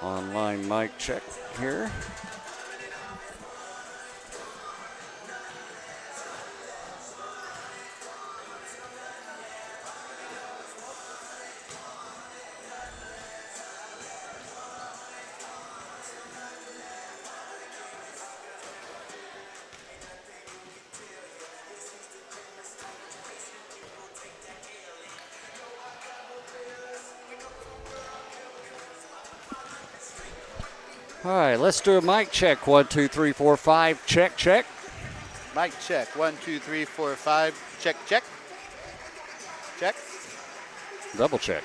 Online mic check here. All right, let's do a mic check. 1, 2, 3, 4, 5. Check, check. Mic check. 1, 2, 3, 4, 5. Check, check. Check. Double check.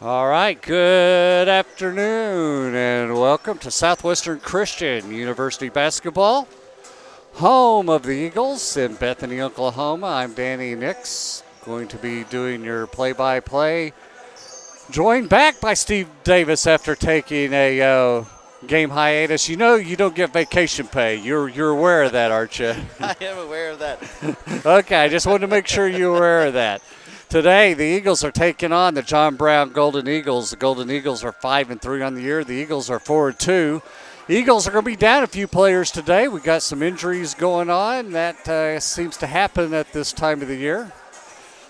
All right, good afternoon and welcome to Southwestern Christian University Basketball, home of the Eagles in Bethany, Oklahoma. I'm Danny Nix, going to be doing your play-by-play. Joined back by Steve Davis after taking a game hiatus. You know you don't get vacation pay. You're aware of that, aren't you? I am aware of that. Okay, I just wanted to make sure you're aware of that. Today, the Eagles are taking on the John Brown Golden Eagles. The Golden Eagles are 5-3 on the year. The Eagles are 4-2. Eagles are going to be down a few players today. We got some injuries going on. That seems to happen at this time of the year.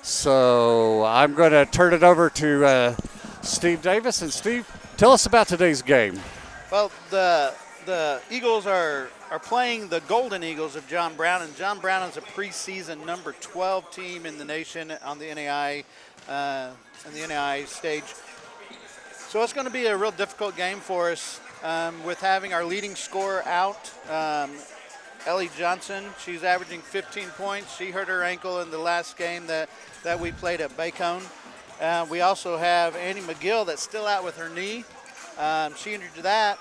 So I'm going to turn it over to Steve Davis. And Steve, tell us about today's game. Well, the Eagles are playing the Golden Eagles of John Brown, and John Brown is a preseason number 12 team in the nation on the NAI stage. So it's going to be a real difficult game for us with having our leading scorer out, Ellie Johnson. She's averaging 15 points. She hurt her ankle in the last game that we played at Bacone. We also have Annie McGill that's still out with her knee. She injured that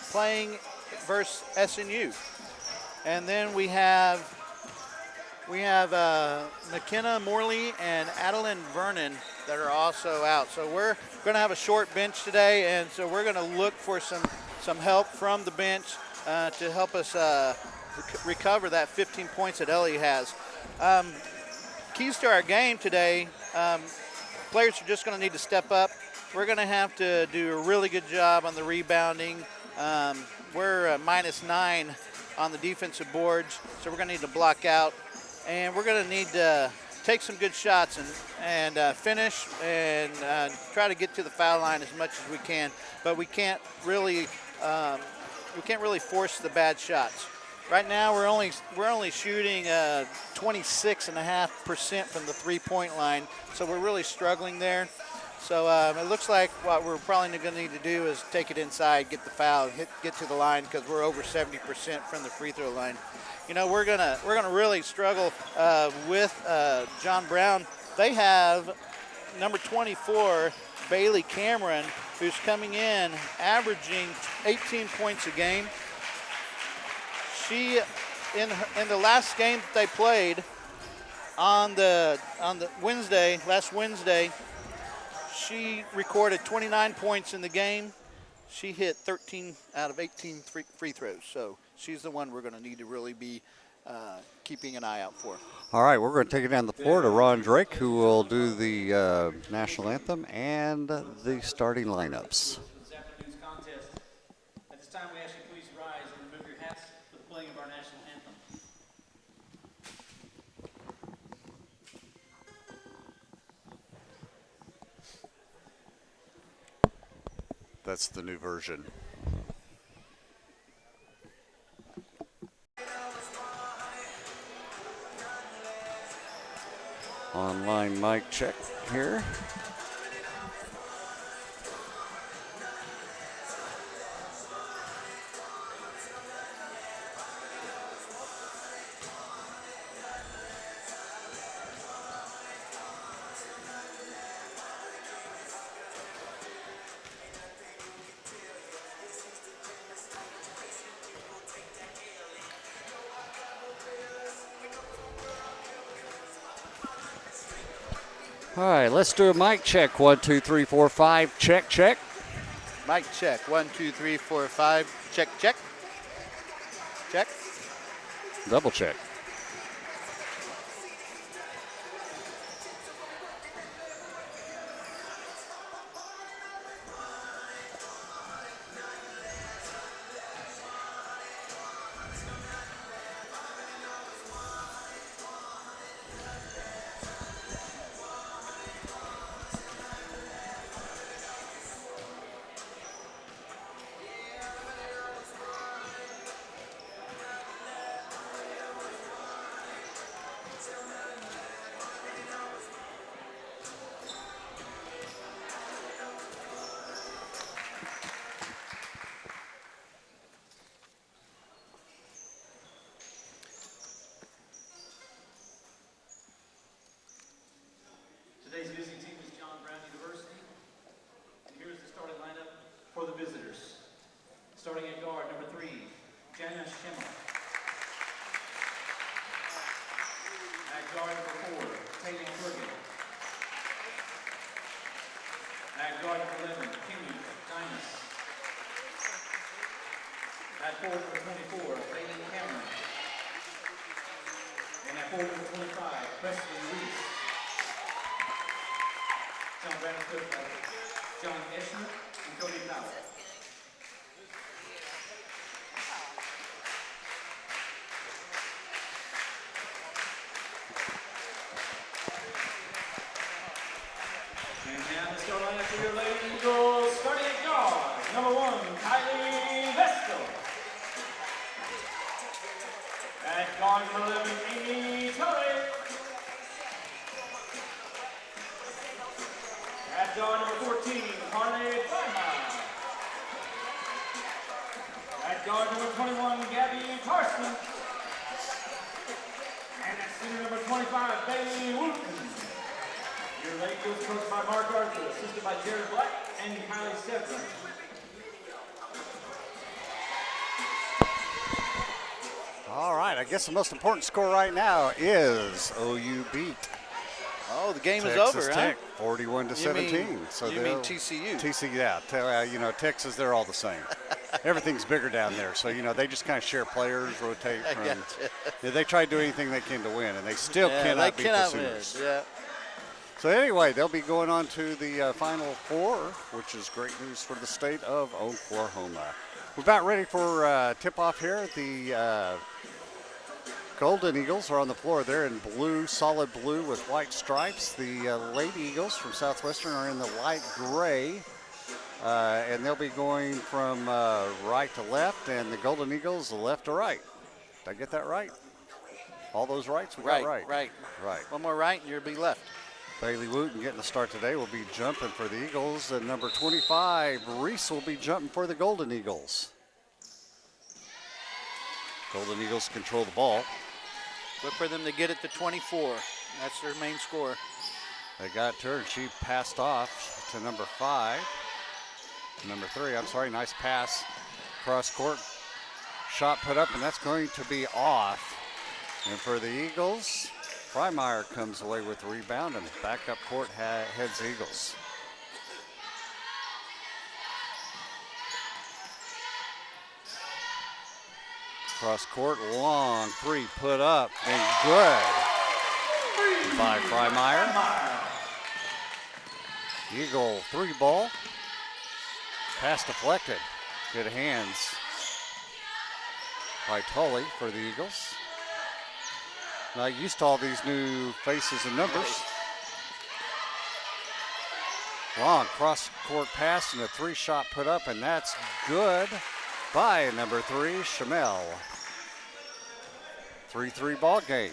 playing versus SNU. And then we have McKenna Morley and Adeline Vernon that are also out. So we're going to have a short bench today, and so we're going to look for some help from the bench to help us recover that 15 points that Ellie has. Keys to our game today, players are just going to need to step up. We're going to have to do a really good job on the rebounding. We're -9 on the defensive boards, so we're going to need to block out. And we're going to need to take some good shots and finish and try to get to the foul line as much as we can. But we can't really force the bad shots. Right now, we're only shooting 26.5% from the three-point line, so we're really struggling there. So it looks like what we're probably going to need to do is take it inside, get the foul, get to the line, because we're over 70% from the free throw line. You know, we're gonna really struggle with John Brown. They have number 24, Bailey Cameron, who's coming in averaging 18 points a game. She in the last game that they played on the last Wednesday. She recorded 29 points in the game. She hit 13 out of 18 free throws. So she's the one we're going to need to really be keeping an eye out for. All right, we're going to take it down the floor to Ron Drake, who will do the national anthem and the starting lineups. This afternoon's contest. At this time, we ask you please rise and remove your hats for the playing of our national anthem. That's the new version. Online mic check here. All right, let's do a mic check. 1, 2, 3, 4, 5. Check, check. Mic check. 1, 2, 3, 4, 5. Check, check. Check. Double check. Today's visiting team is John Brown University. And here's the starting lineup for the visitors. Starting at guard, number 3, Jana Schemmel. At guard, number 4, Taylor Kurgan. At guard, number 11, Kimmy Dimas. At forward, number 24, Peyton Cameron. And at forward, number 25, Preston Reese. John Brown is coached by John Eschner and Cody Powell. And now the start lineup for your Lady Eagles, starting at guard. Number 1, Kylie Vestal. At guard, number 11, Amy Tully. At guard, number 14, Harley Freimeyer. At guard, number 21, Gabby Carson. And at center, number 25, Bailey Wooten. Your Lady Eagles coached by Mark Arthur, assisted by Jared Black and Kylie Severin. All right, I guess the most important score right now is OU beat Oh, the game is Texas over, Tech, huh? 41 to 17. So you mean TCU? TCU, yeah. You know, Texas, they're all the same. Everything's bigger down there. So, you know, they just kind of share players, rotate. Yeah, they try to do anything they can to win, and they still cannot beat the Sooners. Yeah. So anyway, they'll be going on to the Final Four, which is great news for the state of Oklahoma. We're about ready for tip-off here. The Golden Eagles are on the floor. They're in blue, solid blue with white stripes. The Lady Eagles from Southwestern are in the light gray, and they'll be going from right to left, and the Golden Eagles left to right. Did I get that right? All those rights? We got right. Right. One more right, and you'll be left. Bailey Wooten getting the start today will be jumping for the Eagles, and number 25, Reese, will be jumping for the Golden Eagles. Golden Eagles control the ball. Look for them to get it to 24. That's their main score. They got to her, and she passed off to number 5. Number 3, I'm sorry, nice pass. Cross court, shot put up, and that's going to be off. And for the Eagles, Freimeyer comes away with the rebound, and back up court heads Eagles. Cross court, long 3 put up, and good by Freimeyer. Eagle 3 ball. Pass deflected. Good hands by Tully for the Eagles. Not used to all these new faces and numbers. Long cross-court pass and a 3-shot put up, and that's good by number 3, Shamel. 3-3 ball game.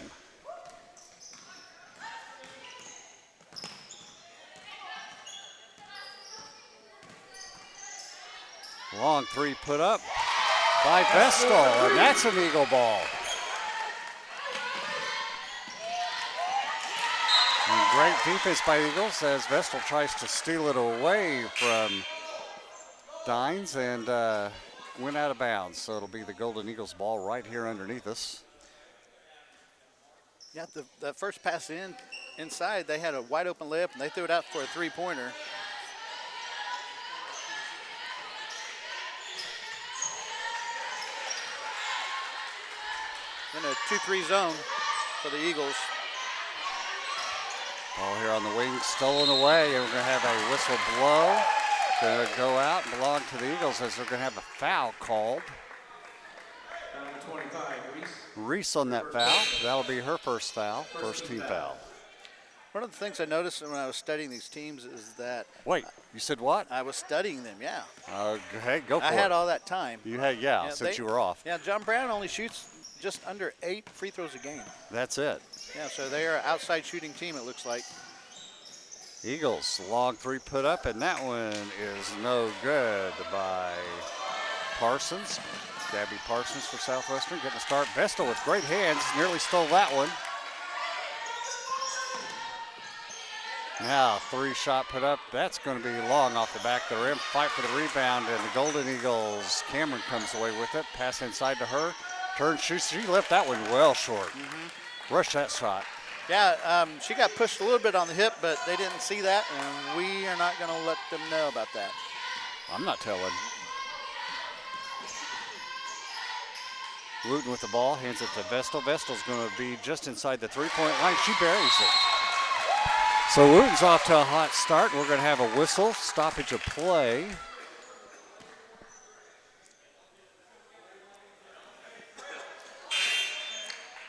Long 3 put up by Vestal, and that's an Eagle ball. And great defense by Eagles as Vestal tries to steal it away from Dines and went out of bounds. So it'll be the Golden Eagles ball right here underneath us. Yeah, the first pass in inside, they had a wide open layup, and they threw it out for a three-pointer. In a 2-3 zone for the Eagles. Ball here on the wing, stolen away, and we're going to have a whistle blow. Going to go out and belong to the Eagles as they're going to have a foul called. Number 25, Reese on that foul. That'll be her first foul, first team foul. One of the things I noticed when I was studying these teams is that. Wait, you said what? I was studying them, yeah. Hey, go for it. I had all that time. You had, since you were off. Yeah, John Brown only shoots just under 8 free throws a game. That's it. Yeah, so they are an outside shooting team, it looks like. Eagles, long three put up, and that one is no good by Parsons. Gabby Parsons for Southwestern getting a start. Vestal with great hands, nearly stole that one. Now, 3-shot put up. That's going to be long off the back of the rim. Fight for the rebound, and the Golden Eagles, Cameron comes away with it. Pass inside to her. Turn, shoots. She left that one well short. Rush that shot. Yeah, she got pushed a little bit on the hip, but they didn't see that, and we are not going to let them know about that. I'm not telling. Wooten with the ball, hands it to Vestal. Vestal's going to be just inside the three-point line. She buries it. So Wooten's off to a hot start. We're going to have a whistle, stoppage of play.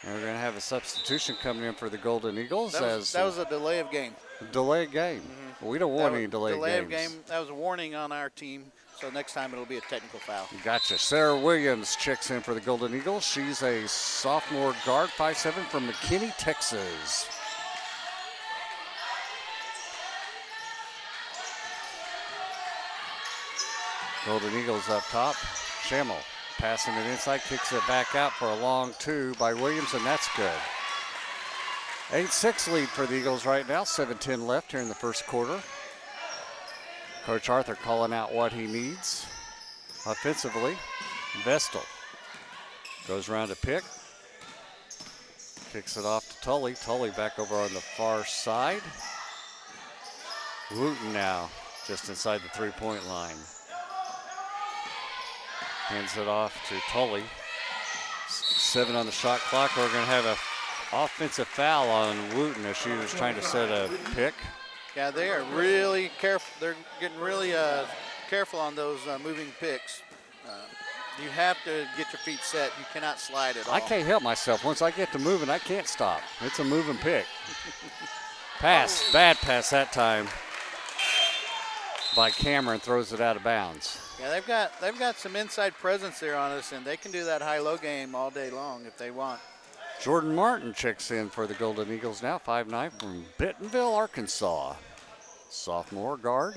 And we're going to have a substitution coming in for the Golden Eagles. That was a delay of game. Delay of game. We don't want any delay of games. game. That was a warning on our team. So next time it'll be a technical foul. Gotcha. Sarah Williams checks in for the Golden Eagles. She's a sophomore guard, 5'7", from McKinney, Texas. Golden Eagles up top. Schammel passing it inside, kicks it back out for a long two by Williams, and that's good. 8-6 lead for the Eagles right now. 7:10 left here in the first quarter. Coach Arthur calling out what he needs offensively. Vestal goes around to pick. Kicks it off to Tully. Tully back over on the far side. Wooten now just inside the three-point line. Hands it off to Tully. 7 on the shot clock. We're going to have an offensive foul on Wooten as she was trying to set a pick. Yeah, they are really careful. They're getting really careful on those moving picks. You have to get your feet set. You cannot slide at all. I can't help myself. Once I get to moving, I can't stop. It's a moving pick. Pass, bad pass that time by Cameron, throws it out of bounds. Yeah, they've got some inside presence there on us, and they can do that high-low game all day long if they want. Jordan Martin checks in for the Golden Eagles now, 5'9", from Bentonville, Arkansas. Sophomore guard.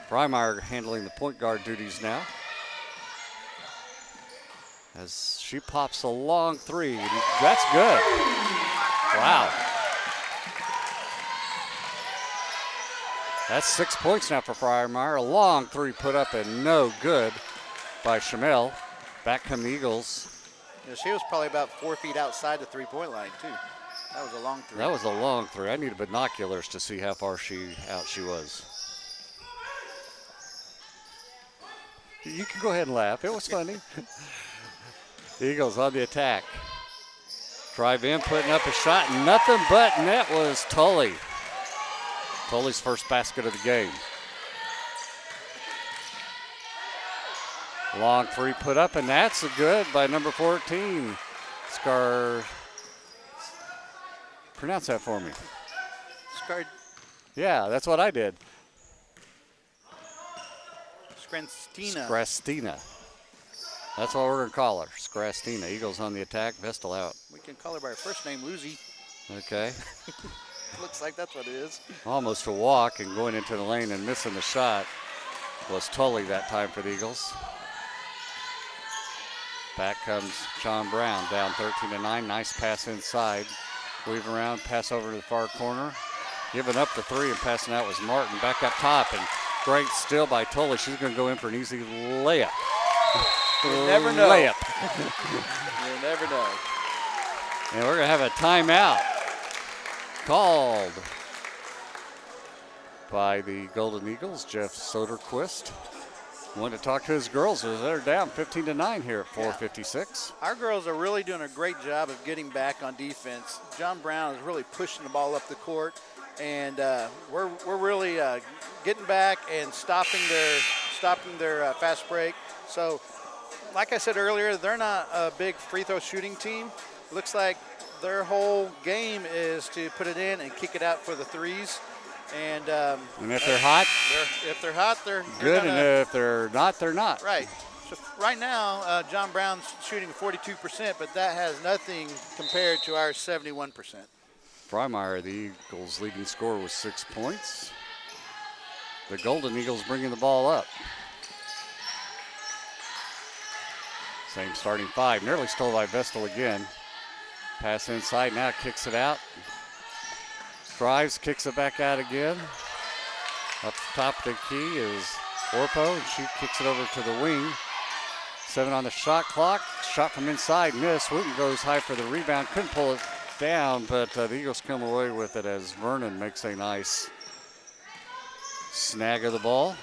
Freimeyer handling the point guard duties now. As she pops a long three. That's good. Wow. That's 6 points now for Freimeyer. A long three put up and no good by Shamel. Back come the Eagles. Yeah, she was probably about 4 feet outside the three-point line, too. That was a long three. That was a long three. I needed binoculars to see how far out she was. You can go ahead and laugh. It was funny. Eagles on the attack. Drive in, putting up a shot. Nothing but net was Tully. Tully's first basket of the game. Long three put up, and that's a good by number 14. Pronounce that for me. Yeah, that's what I did. Scrastina. That's what we're going to call her, Scrastina. Eagles on the attack, Vestal out. We can call her by her first name, Lucy. Okay. Looks like that's what it is. Almost a walk and going into the lane and missing the shot was Tully that time for the Eagles. Back comes John Brown, down 13-9. Nice pass inside. Weave around, pass over to the far corner. Giving up the three and passing out was Martin. Back up top, and great steal by Tully. She's going to go in for an easy layup. You never know. Layup. You never know. And we're going to have a timeout called by the Golden Eagles. Jeff Soderquist wanted to talk to his girls as they're down 15-9 here at 4:56. Our girls are really doing a great job of getting back on defense. John Brown is really pushing the ball up the court, and we're really getting back and stopping their fast break. So, like I said earlier, they're not a big free throw shooting team. Looks like their whole game is to put it in and kick it out for the threes. And if they're hot, they're good. Gonna, and if they're not, they're not. Right. So right now, John Brown's shooting 42%, but that has nothing compared to our 71%. Freimeyer, the Eagles' leading scorer, with 6 points. The Golden Eagles bringing the ball up. Same starting five. Nearly stole by Vestal again. Pass inside, now kicks it out. Drives, kicks it back out again. Up top of the key is Orpo, and she kicks it over to the wing. 7 on the shot clock. Shot from inside, miss. Wooten goes high for the rebound. Couldn't pull it down, but the Eagles come away with it as Vernon makes a nice snag of the ball.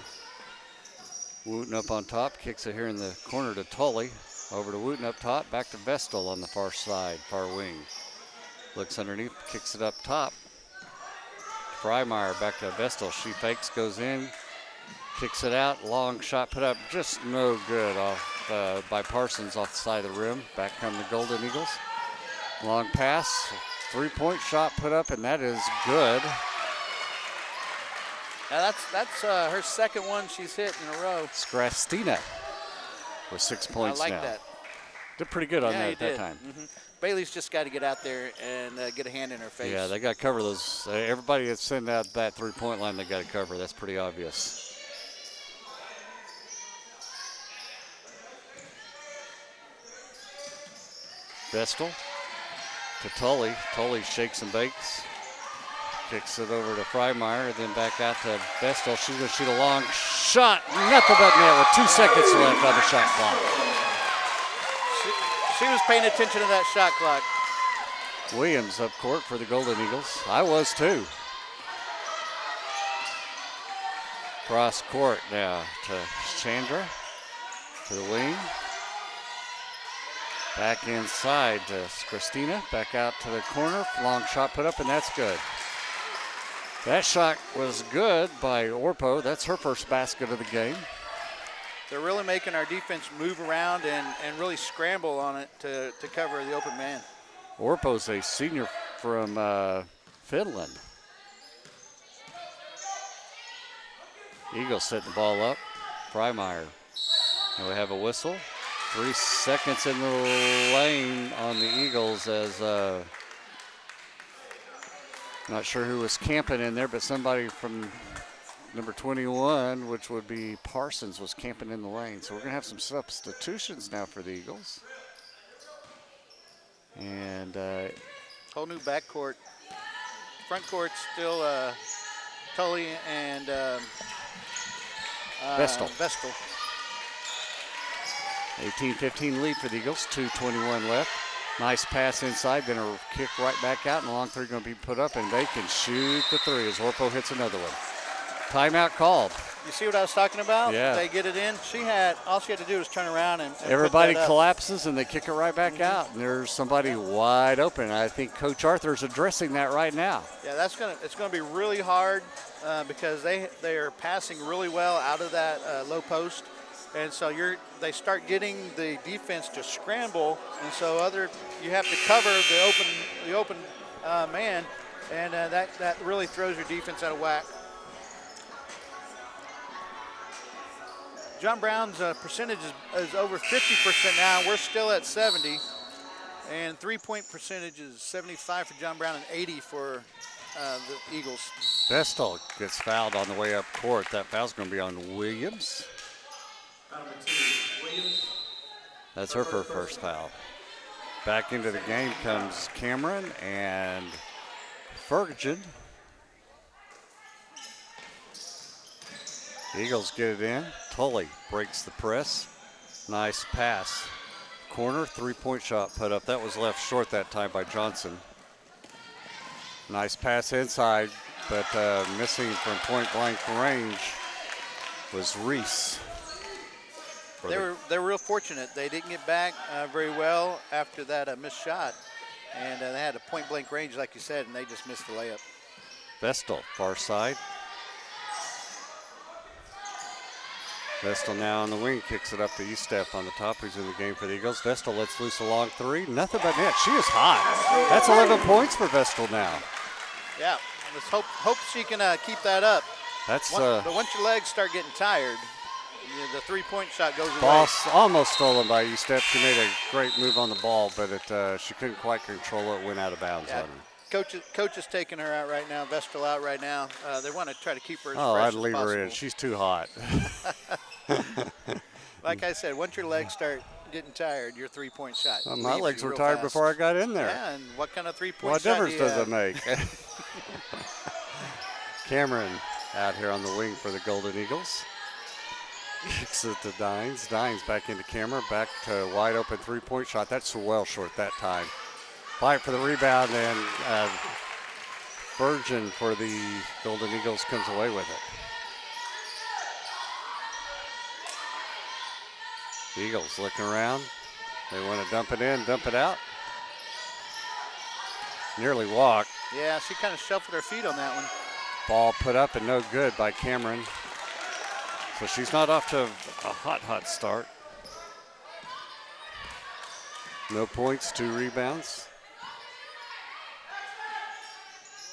Wooten up on top, kicks it here in the corner to Tully. Over to Wooten up top, back to Vestal on the far side, far wing. Looks underneath, kicks it up top. Freimeyer back to Vestal. She fakes, goes in, kicks it out. Long shot put up, just no good off by Parsons off the side of the rim. Back come the Golden Eagles. Long pass, 3-point shot put up, and that is good. Now that's her second one she's hit in a row. Skrastina with 6 points now. I like that. Did pretty good on that at that did. time. Mm-hmm. Bailey's just got to get out there and get a hand in her face. Yeah, they got to cover those. Everybody that's sending out that 3-point line, they got to cover. That's pretty obvious. Vestal to Tully. Tully shakes and bakes. Kicks it over to Freimeyer, then back out to Vestal. She's going to shoot a long shot. Nothing but net with 2 seconds left on the shot clock. She was paying attention to that shot clock. Williams up court for the Golden Eagles. I was too. Cross court now to Chandra, to the wing. Back inside to Christina, back out to the corner. Long shot put up, and that's good. That shot was good by Orpo. That's her first basket of the game. They're really making our defense move around and really scramble on it to cover the open man. Orpo's a senior from Finland. Eagles setting the ball up. Freimeyer. And we have a whistle. 3 seconds in the lane on the Eagles as not sure who was camping in there, but somebody from number 21, which would be Parsons, was camping in the lane. So we're going to have some substitutions now for the Eagles. And whole new backcourt. Front court still Tully and Vestal. 18-15 lead for the Eagles, 2:21 left. Nice pass inside, then a kick right back out, and a long three going to be put up, and they can shoot the three as Orpo hits another one. Timeout called. You see what I was talking about? Yeah. They get it in. All she had to do was turn around and everybody put that up. collapses, and they kick it right back out, and there's somebody wide open. I think Coach Arthur's addressing that right now. Yeah, it's gonna be really hard because they are passing really well out of that low post. And so they start getting the defense to scramble, and so you have to cover the open man, and that really throws your defense out of whack. John Brown's percentage is over 50% now. We're still at 70, and 3-point percentage is 75 for John Brown and 80 for the Eagles. Vestal gets fouled on the way up court. That foul's going to be on Williams. That's her first foul. Back into the game comes Cameron and Ferguson. Eagles get it in. Tully breaks the press. Nice pass. corner, three-point shot put up. That was left short that time by Johnson. Nice pass inside, but missing from point-blank range was Reese. They were real fortunate. They didn't get back very well after that missed shot. And they had a point-blank range, like you said, and they just missed the layup. Vestal, far side. Vestal now on the wing, kicks it up to Estep on the top, who's in the game for the Eagles. Vestal lets loose a long three. Nothing but net. She is hot. That's 11 points for Vestal now. Yeah, let's hope she can keep that up. That's but once your legs start getting tired, the three-point shot goes away. Ball almost stolen by Estep. She made a great move on the ball, but she couldn't quite control it. Went out of bounds on her. Coach is taking her out right now. Vestal out right now. They want to try to keep her as fresh I'd as leave possible. her in. She's too hot. Like I said, once your legs start getting tired, your three-point shot. My legs were tired before I got in there. Yeah, and what kind of three-point What shot difference do you does have? it make? Cameron out here on the wing for the Golden Eagles. Kicks it to Dines. Dines back into Cameron. Back to wide open three-point shot. That's well short that time. Fight for the rebound, and Virgin for the Golden Eagles comes away with it. Eagles looking around. They want to dump it in, dump it out. Nearly walked. Yeah, she kind of shuffled her feet on that one. Ball put up and no good by Cameron. So she's not off to a hot start. No points, 2 rebounds.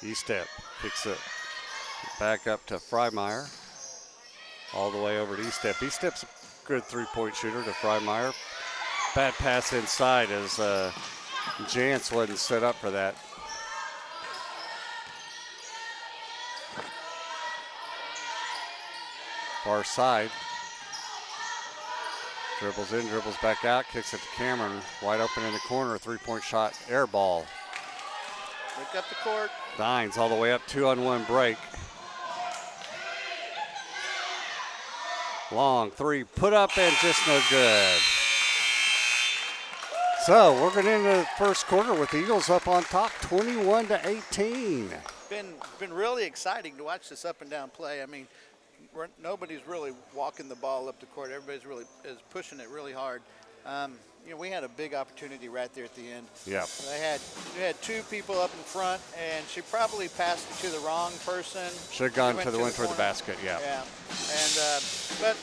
Estep picks it back up to Freimeyer. All the way over to Estep. Estep's a good three-point shooter to Freimeyer. Bad pass inside as Jantz wasn't set up for that. Far side. Dribbles in, dribbles back out, kicks it to Cameron. Wide open in the corner, three-point shot, air ball. Look up the court. Dines all the way up, 2-on-1 break. Long three, put up and just no good. So we're going into the first quarter with the Eagles up on top, 21-18. Been really exciting to watch this up and down play. I mean, nobody's really walking the ball up the court. Everybody's really is pushing it really hard. We had a big opportunity right there at the end. Yeah. We had 2 people up in front, and she probably passed it to the wrong person. Should have gone to the one toward the corner. basket, yeah. Yeah, and but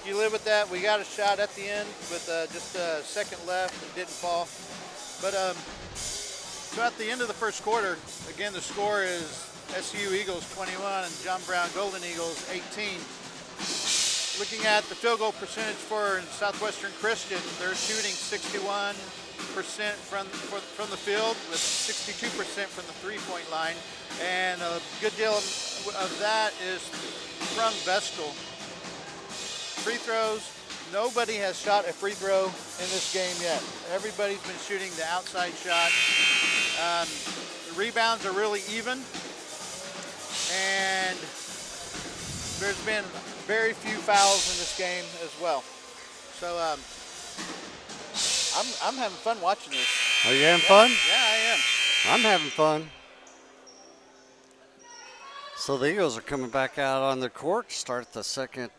you live with that. We got a shot at the end with just a second left. It didn't fall. But so at the end of the first quarter, again the score is SCU Eagles 21 and John Brown Golden Eagles 18. Looking at the field goal percentage for Southwestern Christian, they're shooting 61% from the field with 62% from the three-point line, and a good deal of that is from Vestal. Free throws, nobody has shot a free throw in this game yet. Everybody's been shooting the outside shot. The rebounds are really even, and there's been very few fouls in this game as well. So I'm having fun watching this. Are you having fun? Yeah, I am. I'm having fun. So the Eagles are coming back out on the court, start the second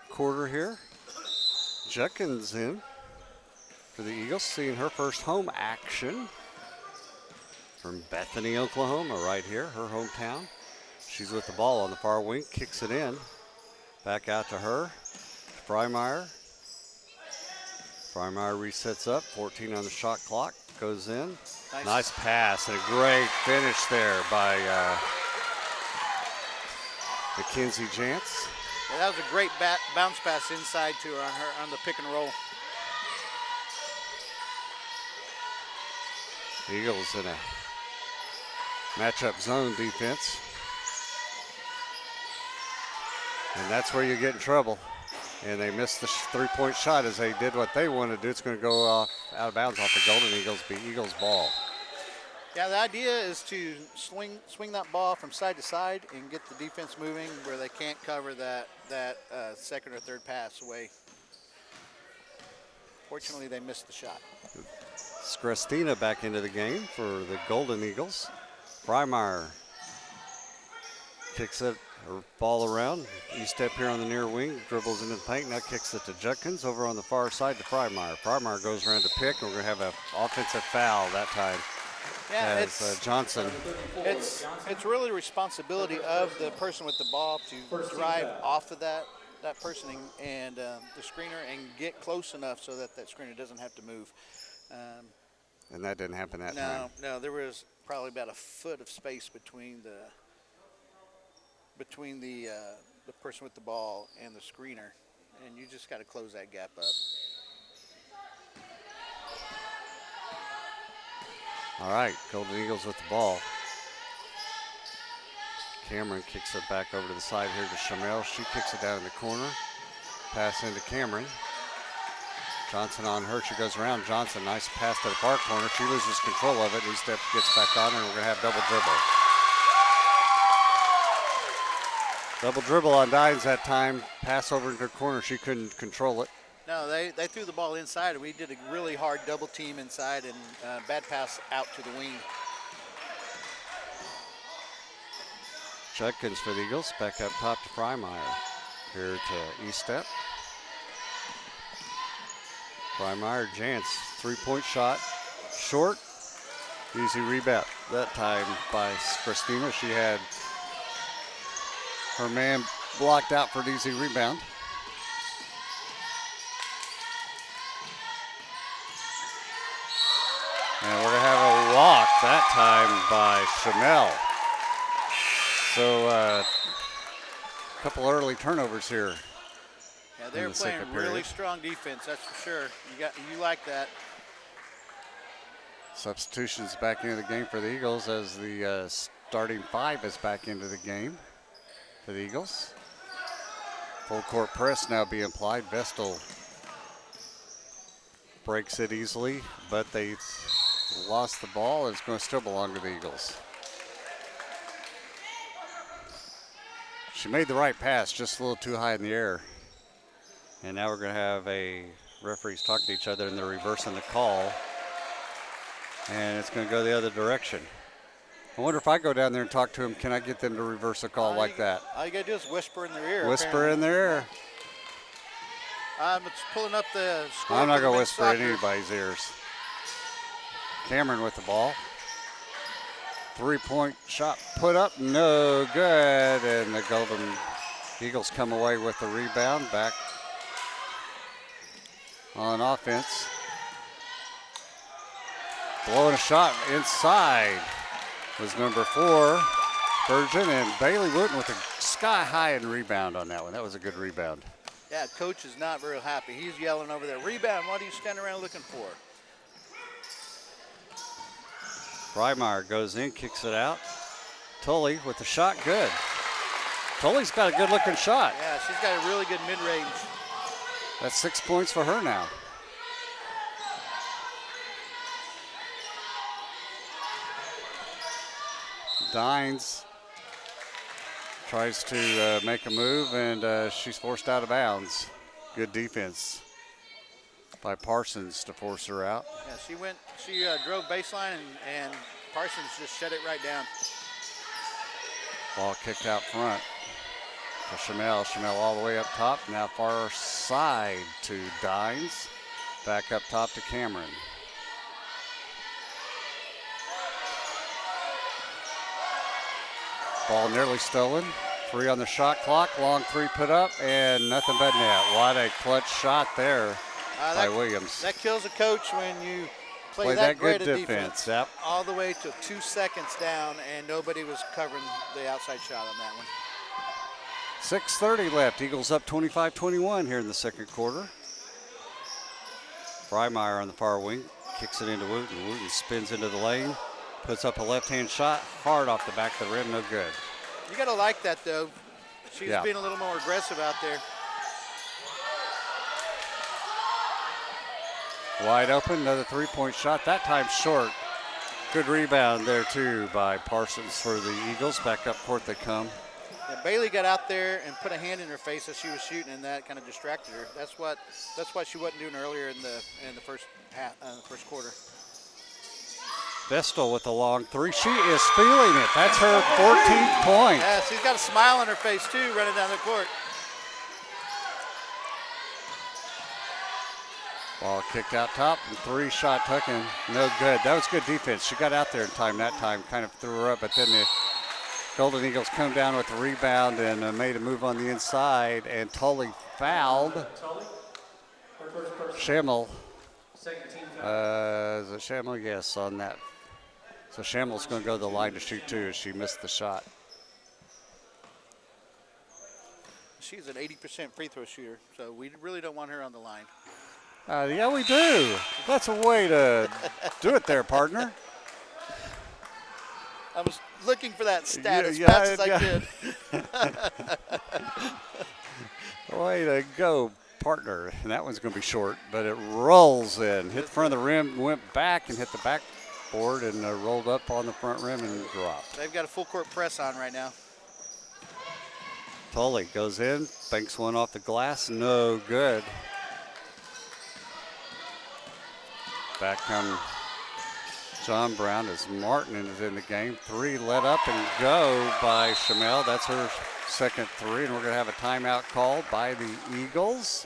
quarter here. Judkins in for the Eagles, seeing her first home action from Bethany, Oklahoma, right here, her hometown. She's with the ball on the far wing, kicks it in. Back out to her. Freimeyer. Freimeyer resets up, 14 on the shot clock, goes in. Nice pass and a great finish there by Mackenzie Jantz. Yeah, that was a great bounce pass inside to her on the pick and roll. Eagles in a matchup zone defense. And that's where you get in trouble. And they missed the three-point shot as they did what they wanted to do. It's going to go out of bounds off the Golden Eagles, be Eagles ball. Yeah, the idea is to swing that ball from side to side and get the defense moving where they can't cover that second or third pass away. Fortunately, they missed the shot. It's Christina back into the game for the Golden Eagles. Freimeyer kicks it, or ball around. E-step here on the near wing, dribbles into the paint, now kicks it to Judkins over on the far side to Freimeyer. Freimeyer goes around to pick, and we're going to have an offensive foul that time. Yeah, as Johnson. It's really the responsibility of the person with the ball to drive off of that person and the screener and get close enough so that screener doesn't have to move. And that didn't happen that time. No, there was probably about a foot of space between the person with the ball and the screener, and you just got to close that gap up. All right, Golden Eagles with the ball. Cameron kicks it back over to the side here to Shamel. She kicks it down in the corner. Pass into Cameron. Johnson on her. She goes around. Johnson, nice pass to the far corner. She loses control of it. E-step gets back on, and we're going to have double dribble. Double dribble on Dines that time. Pass over into the corner. She couldn't control it. No, they threw the ball inside, and we did a really hard double team inside and bad pass out to the wing. Judkins for the Eagles. Back up top to Freimeyer. Here to E-step. Freimeyer, Jantz, three-point shot. Short. Easy rebound that time by Christina. She had her man blocked out for an easy rebound. And we're going to have a walk that time by Shamel. So a couple early turnovers here. Yeah, they're playing really strong defense, that's for sure. You like that. Substitutions back into the game for the Eagles as the starting five is back into the game for the Eagles. Full court press now being applied. Vestal breaks it easily, but they lost the ball. It's going to still belong to the Eagles. She made the right pass, just a little too high in the air. And now we're going to have referees talking to each other, and they're reversing the call. And it's going to go the other direction. I wonder if I go down there and talk to them, can I get them to reverse a call like that? All you got to do is whisper in their ear. Whisper in their ear. It's pulling up the score. I'm not going to whisper in anybody's ears. Cameron with the ball. Three-point shot put up, no good. And the Golden Eagles come away with the rebound back on offense. Blowing a shot inside was number 4, Virgin, and Bailey Wooten with a sky-high and rebound on that one. That was a good rebound. Yeah, coach is not very happy. He's yelling over there, rebound, what are you standing around looking for? Freimeyer goes in, kicks it out. Tully with the shot, good. Tully's got a good-looking shot. Yeah, she's got a really good mid-range. That's 6 points for her now. Dines tries to make a move, and she's forced out of bounds. Good defense by Parsons to force her out. Yeah, she drove baseline, and Parsons just shut it right down. Ball kicked out front to Shamel. Shamel all the way up top. Now far side to Dines. Back up top to Cameron. Ball nearly stolen. 3 on the shot clock. Long 3 put up, and nothing but net. What a clutch shot there by Williams. That kills a coach when you play that great good a defense. Yep. All the way to 2 seconds down, and nobody was covering the outside shot on that one. 6:30 left. Eagles up 25-21 here in the second quarter. Freimeyer on the far wing. Kicks it into Wooten. Wooten spins into the lane. Puts up a left-hand shot. Hard off the back of the rim. No good. You got to like that, though. She's being a little more aggressive out there. Wide open. Another 3-point shot. That time short. Good rebound there, too, by Parsons for the Eagles. Back up court they come. Yeah, Bailey got out there and put a hand in her face as she was shooting, and that kind of distracted her. That's what she wasn't doing earlier in the first first quarter. Vestal with a long three. She is feeling it. That's her 14th point. Yeah, she's got a smile on her face, too, running down the court. Ball kicked out top, and three-shot tucking. No good. That was good defense. She got out there in time that time, kind of threw her up, but then the Golden Eagles come down with the rebound and made a move on the inside, and Tully fouled. Schimmel. Is it Schimmel? Yes, on that. So Schimmel's going to go to the line to shoot, too, as she missed the shot. She's an 80% free throw shooter, so we really don't want her on the line. Yeah, we do. That's a way to do it there, partner. I was looking for that stat as fast as I could. Way to go, partner. And that one's going to be short, but it rolls in. Hit the front of the rim, went back and hit the backboard and rolled up on the front rim and dropped. They've got a full court press on right now. Tully goes in, banks one off the glass, no good. Back come John Brown as Martin is in the game. Three let up and go by Schimmel. That's her second three, and we're going to have a timeout called by the Eagles.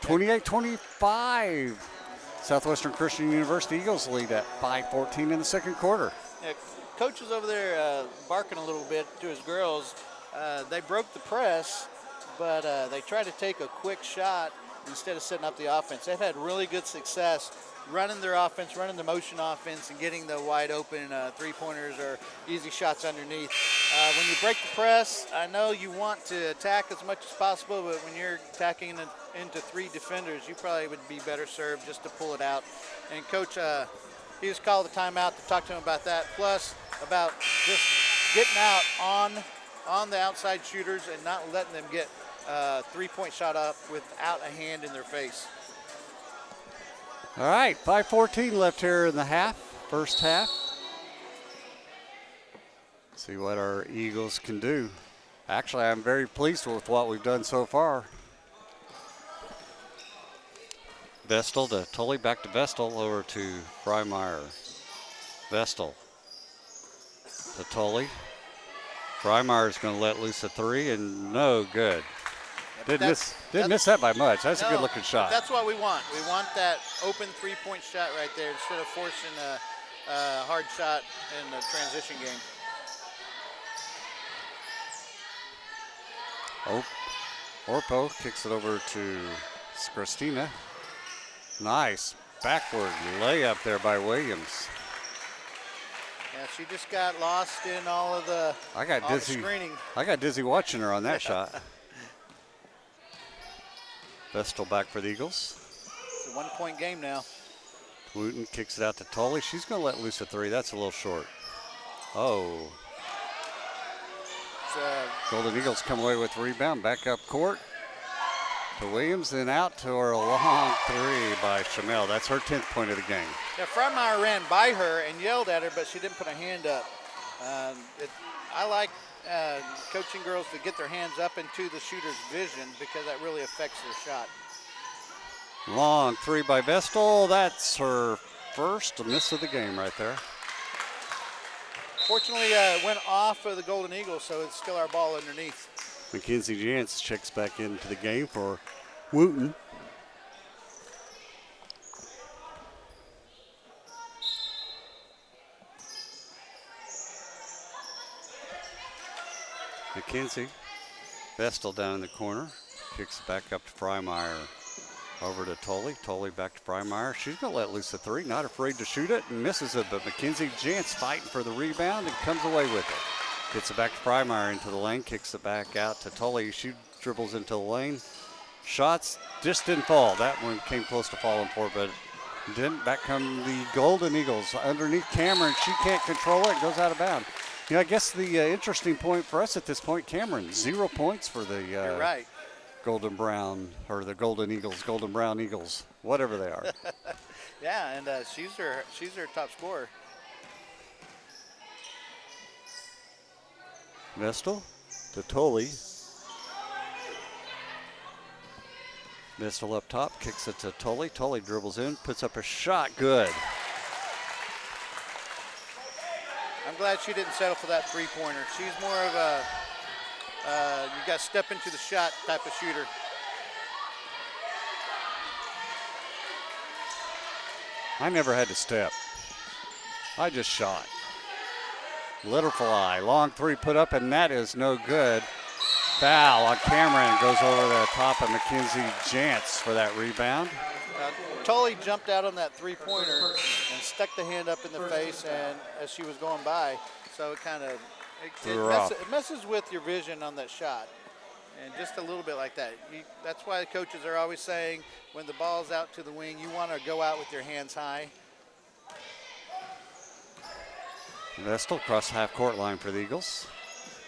28-25. Southwestern Christian University Eagles lead at 5:14 in the second quarter. Yeah, coach is over there barking a little bit to his girls. They broke the press, but they tried to take a quick shot instead of setting up the offense. They've had really good success running their offense, running the motion offense, and getting the wide open three-pointers or easy shots underneath. When you break the press, I know you want to attack as much as possible, but when you're attacking into three defenders, you probably would be better served just to pull it out. And Coach, he just called the timeout to talk to him about that, plus about just getting out on the outside shooters and not letting them get a three-point shot up without a hand in their face. All right, 5:14 left here in the first half. See what our Eagles can do. Actually, I'm very pleased with what we've done so far. Vestal to Tully, back to Vestal, over to Freimeyer. Vestal to Tully. Freimeyer's going to let loose a three, and no good. Didn't miss that by much. That's a good-looking shot. That's what we want. We want that open three-point shot right there instead of forcing a hard shot in the transition game. Oh, Orpo kicks it over to Christina. Nice backward layup there by Williams. Yeah, she just got lost in all of the screening. I got dizzy watching her on that shot. Vestal back for the Eagles. It's a one-point game now. Wooten kicks it out to Tully. She's going to let loose a three. That's a little short. Oh. Golden Eagles come away with the rebound. Back up court to Williams, then out to her long three by Schimmel. That's her 10th point of the game. Yeah, Freimeyer ran by her and yelled at her, but she didn't put a hand up. I like coaching girls to get their hands up into the shooter's vision because that really affects their shot. Long three by Vestal. That's her first miss of the game right there. Fortunately, went off of the Golden Eagles, so it's still our ball underneath. Mackenzie Jantz checks back into the game for Wooten. Mackenzie, Vestal down in the corner, kicks it back up to Freimeyer. Over to Tully. Tully back to Freimeyer. She's going to let loose a three. Not afraid to shoot it and misses it. But Mackenzie Jantz fighting for the rebound and comes away with it. Gets it back to Freimeyer into the lane. Kicks it back out to Tully. She dribbles into the lane. Shots just didn't fall. That one came close to falling for, but didn't. Back come the Golden Eagles. Underneath Cameron. She can't control it. Goes out of bounds. You know, I guess the interesting point for us at this point, Cameron, 0 points for the You're right. Golden Brown, or the Golden Eagles, Golden Brown Eagles, whatever they are. Yeah, and she's her top scorer. Vestal to Tully. Vestal up top, kicks it to Tully. Tully dribbles in, puts up a shot, good. I'm glad she didn't settle for that three-pointer. She's more of a, you got to step into the shot type of shooter. I never had to step. I just shot. Let her fly. Long three put up, and that is no good. Foul on Cameron. Goes over the top of Mackenzie Jantz for that rebound. Tully jumped out on that three-pointer and stuck the hand up in the face, and as she was going by, so it kind of it messes with your vision on that shot, and just a little bit like that. That's why the coaches are always saying when the ball's out to the wing, you want to go out with your hands high. Vestal across the half-court line for the Eagles.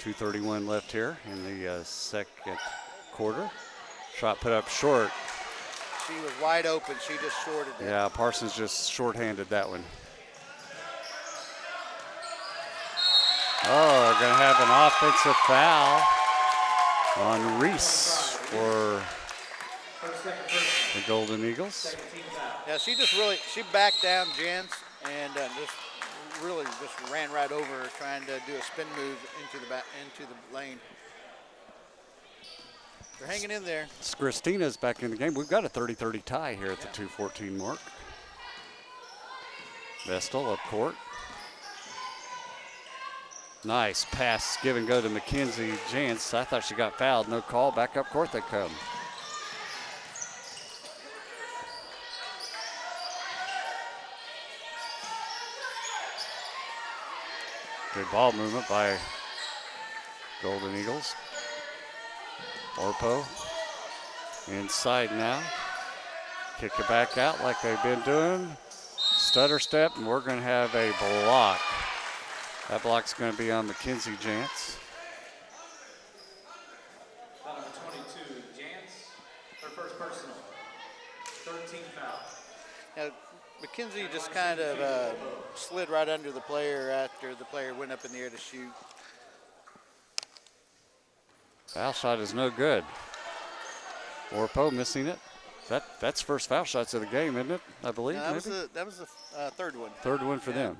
2:31 left here in the second quarter. Shot put up short. She was wide open. She just shorted it. Yeah, Parsons just shorthanded that one. Oh, they're going to have an offensive foul on Reese for the Golden Eagles. Yeah, she backed down Jens and really ran right over her, trying to do a spin move into the lane. They're hanging in there. Christina's back in the game. We've got a 30-30 tie here at the 2:14 mark. Vestal up court. Nice pass, give and go to Mackenzie Jantz. I thought she got fouled. No call. Back up court they come. Good ball movement by Golden Eagles. Orpo inside now. Kick it back out like they've been doing. Stutter step, and we're going to have a block. That block's going to be on Mackenzie Jantz. Foul number 22, Jantz, her first personal. 13 foul. Now, Mackenzie just kind of slid right under the player after the player went up in the air to shoot. Foul shot is no good. Orpo missing it. That's first foul shots of the game, isn't it? I believe. No, that was the third one. Third one for them.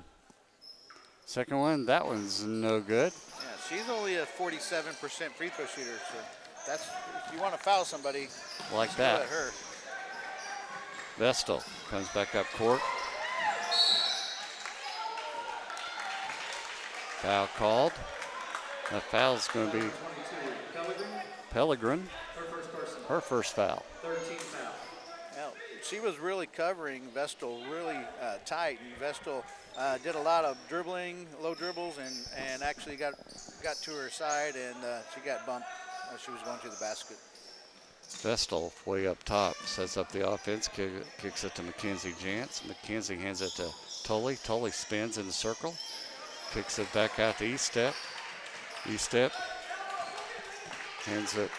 Second one, that one's no good. Yeah, she's only a 47% free throw shooter, so that's if you want to foul somebody like that. At her. Vestal comes back up court. Foul called. That foul's going to be Pellegrin. Her first foul. 13 foul. Now, she was really covering Vestal really tight, and Vestal did a lot of dribbling, low dribbles, and actually got to her side, and she got bumped as she was going to the basket. Vestal way up top sets up the offense, kicks it to Mackenzie Jantz. Mackenzie hands it to Tully. Tully spins in the circle, kicks it back out to E-step. E-step hands it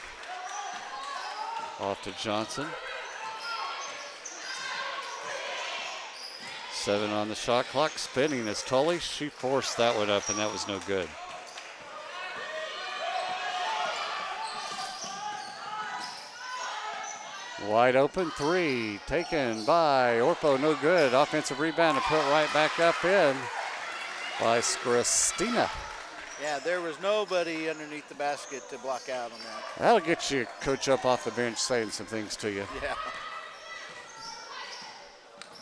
off to Johnson. 7 on the shot clock. Spinning is Tully. She forced that one up, and that was no good. Wide open three taken by Orpo, no good. Offensive rebound and put right back up in by Christina. Yeah, there was nobody underneath the basket to block out on that. That'll get you, coach, up off the bench saying some things to you. Yeah.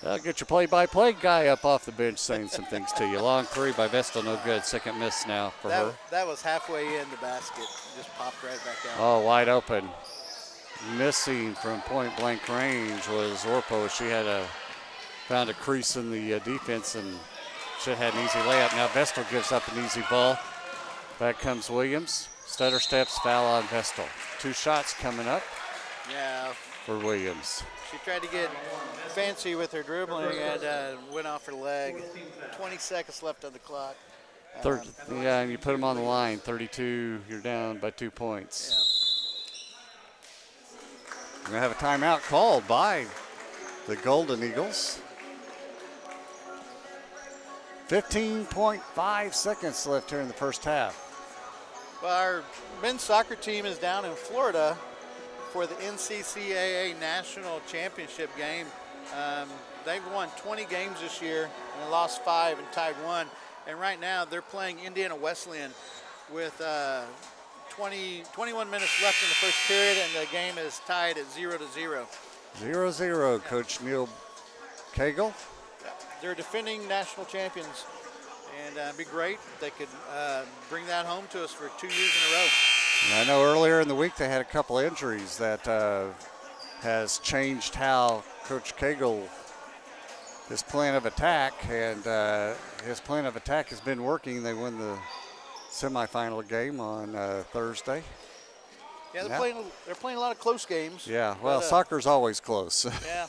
That'll get your play-by-play guy up off the bench saying some things to you. Long three by Vestal, no good. Second miss now for her. That was halfway in the basket. Just popped right back out. Oh, wide open. Missing from point-blank range was Orpo. She found a crease in the defense and should have had an easy layup. Now Vestal gives up an easy ball. Back comes Williams. Stutter steps, foul on Vestal. 2 shots coming up for Williams. She tried to get fancy with her dribbling and went off her leg. 20 seconds left on the clock. Yeah, and you put them on the line. 32, you're down by 2 points. Yeah. We're going to have a timeout called by the Golden Eagles. 15.5 seconds left here in the first half. Well, our men's soccer team is down in Florida for the NCCAA National Championship game. They've won 20 games this year and lost 5 and tied 1. And right now they're playing Indiana Wesleyan with 21 minutes left in the first period, and the game is tied at 0-0. 0-0, Coach Neil Cagle. They're defending national champions, and it'd be great if they could bring that home to us for 2 years in a row. And I know earlier in the week they had a couple injuries that has changed how Coach Cagle, his plan of attack, and his plan of attack has been working. They won the semifinal game on Thursday. Yeah, they're playing a lot of close games. Yeah, well, soccer's always close. Yeah.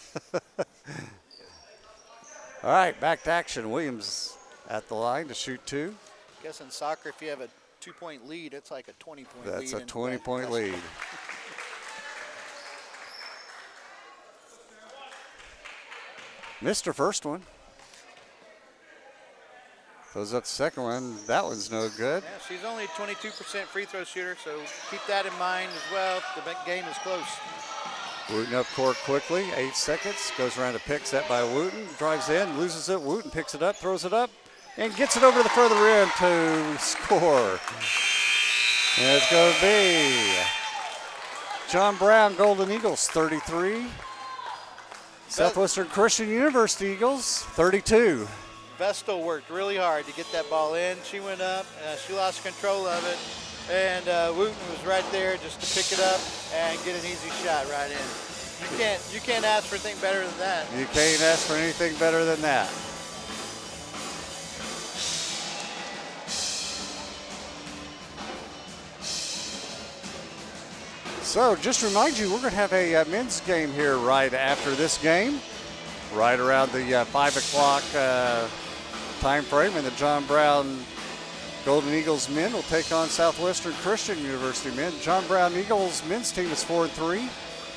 All right, back to action. Williams at the line to shoot 2. I guess in soccer, if you have a 2-point lead, it's like a 20-point lead. That's a 20-point lead. Missed her first one. Throws up the second one. That one's no good. Yeah, she's only a 22% free throw shooter, so keep that in mind as well. The game is close. Wooten up court quickly, 8 seconds. Goes around a pick set by Wooten. Drives in, loses it. Wooten picks it up, throws it up, and gets it over the further rim to score. And it's going to be John Brown, Golden Eagles, 33. Southwestern Christian University Eagles, 32. Vestal worked really hard to get that ball in. She went up, she lost control of it, and Wooten was right there just to pick it up and get an easy shot right in. You can't ask for anything better than that. You can't ask for anything better than that. So just to remind you, we're going to have a men's game here right after this game, right around the 5 o'clock time frame, and the John Brown Golden Eagles men will take on Southwestern Christian University men. John Brown Eagles men's team is 4-3,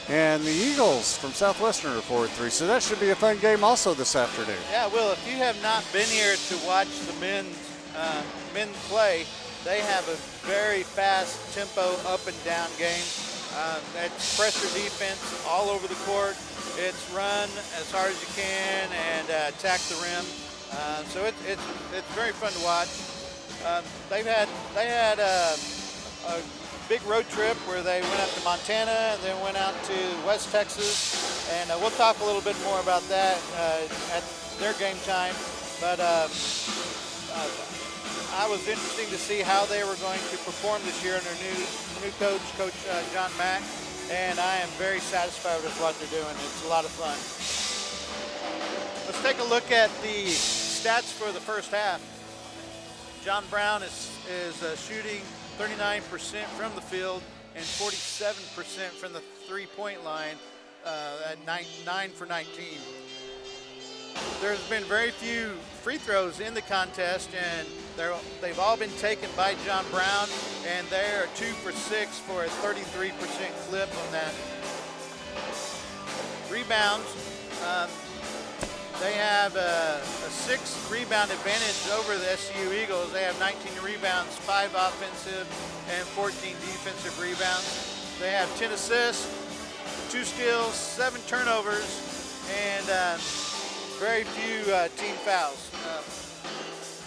and the Eagles from Southwestern are 4-3. So that should be a fun game also this afternoon. Yeah, Will, if you have not been here to watch the men play, they have a very fast tempo up and down game. It's pressure defense all over the court. It's run as hard as you can and attack the rim. So it's very fun to watch. They had a big road trip where they went up to Montana and then went out to West Texas, and we'll talk a little bit more about that at their game time. But I was interesting to see how they were going to perform this year under new coach, Coach John Mack, and I am very satisfied with what they're doing. It's a lot of fun. Let's take a look at the stats for the first half. John Brown is shooting 39% from the field and 47% from the three-point line at 9 for 19. There's been very few free throws in the contest, and they've all been taken by John Brown, and they are 2 for 6 for a 33% clip on that. Rebounds, they have a 6 rebound advantage over the SCU Eagles. They have 19 rebounds, 5 offensive and 14 defensive rebounds. They have 10 assists, 2 steals, 7 turnovers, and very few team fouls.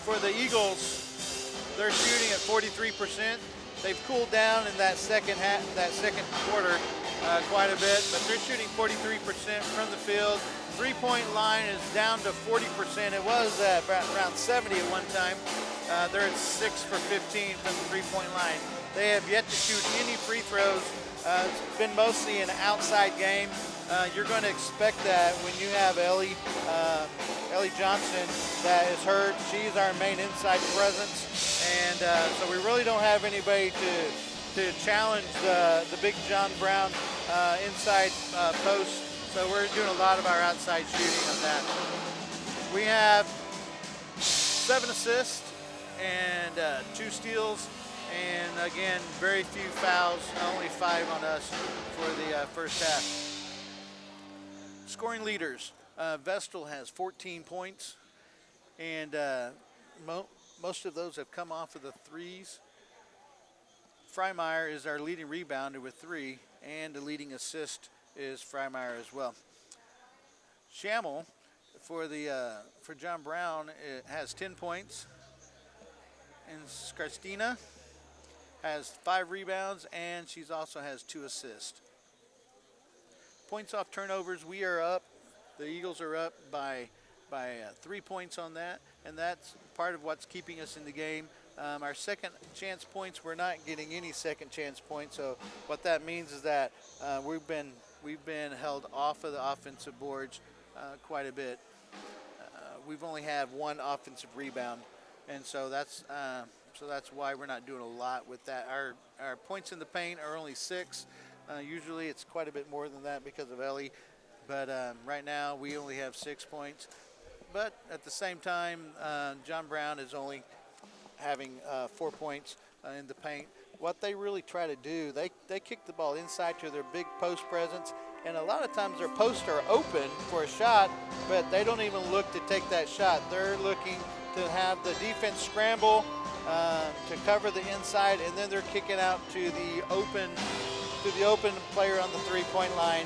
For the Eagles, they're shooting at 43%. They've cooled down in that second quarter quite a bit, but they're shooting 43% from the field. Three-point line is down to 40%. It was around 70 at one time. They're at 6 for 15 from the three-point line. They have yet to shoot any free throws. It's been mostly an outside game. You're going to expect that when you have Ellie Johnson that is hurt. She's our main inside presence, and so we really don't have anybody to challenge the big John Brown inside post. So we're doing a lot of our outside shooting on that. We have 7 assists and 2 steals, and again, very few fouls, only 5 on us for the first half. Scoring leaders, Vestal has 14 points, and most of those have come off of the threes. Freimeyer is our leading rebounder with 3, and the leading assist is Freimeyer as well. Schammel for John Brown, it has 10 points, and Skarstina has 5 rebounds, and she also has 2 assists. Points off turnovers, we are up. The Eagles are up by 3 points on that, and that's part of what's keeping us in the game. Our second chance points, we're not getting any second chance points. So what that means is that we've been held off of the offensive boards quite a bit. We've only had 1 offensive rebound, and so that's why we're not doing a lot with that. Our points in the paint are only 6. Usually it's quite a bit more than that because of Ellie, but right now we only have 6 points. But at the same time, John Brown is only having 4 points in the paint. What they really try to do, they kick the ball inside to their big post presence, and a lot of times their posts are open for a shot, but they don't even look to take that shot. They're looking to have the defense scramble to cover the inside, and then they're kicking out to the open player on the 3-point line,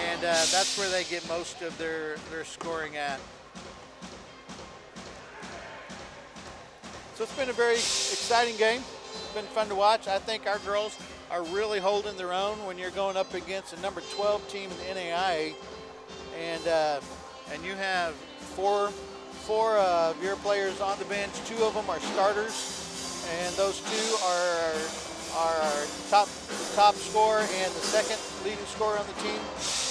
and that's where they get most of their scoring at. So it's been a very exciting game. It's been fun to watch. I think our girls are really holding their own when you're going up against a number 12 team in the NAIA, and you have four of your players on the bench. 2 of them are starters, and those 2 are our top scorer and the second leading scorer on the team,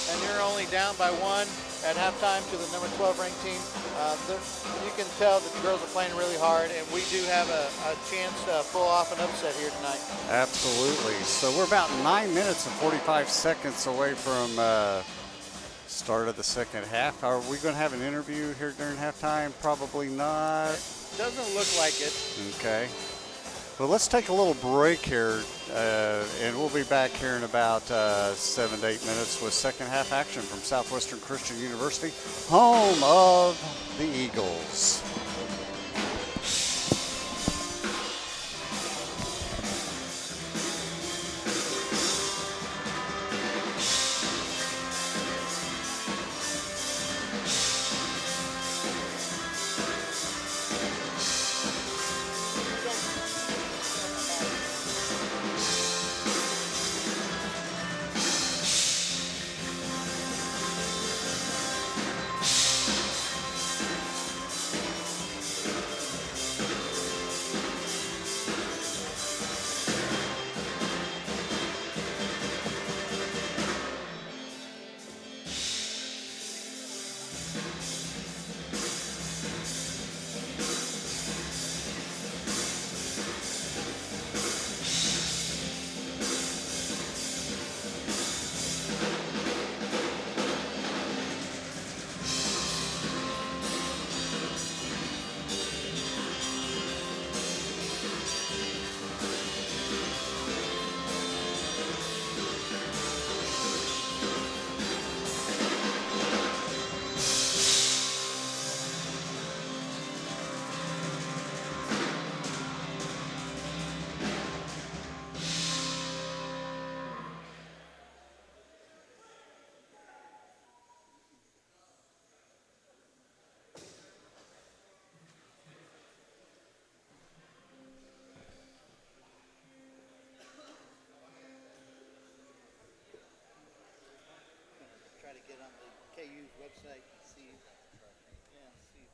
and you're only down by 1 at halftime to the number 12 ranked team. You can tell that the girls are playing really hard, and we do have a chance to pull off an upset here tonight. Absolutely. So we're about 9 minutes and 45 seconds away from start of the second half. Are we going to have an interview here during halftime? Probably not. It doesn't look like it. Okay. Well, let's take a little break here, and we'll be back here in about 7 to 8 minutes with second half action from Southwestern Christian University, home of the Eagles. Try to get on the KU's website and see. See.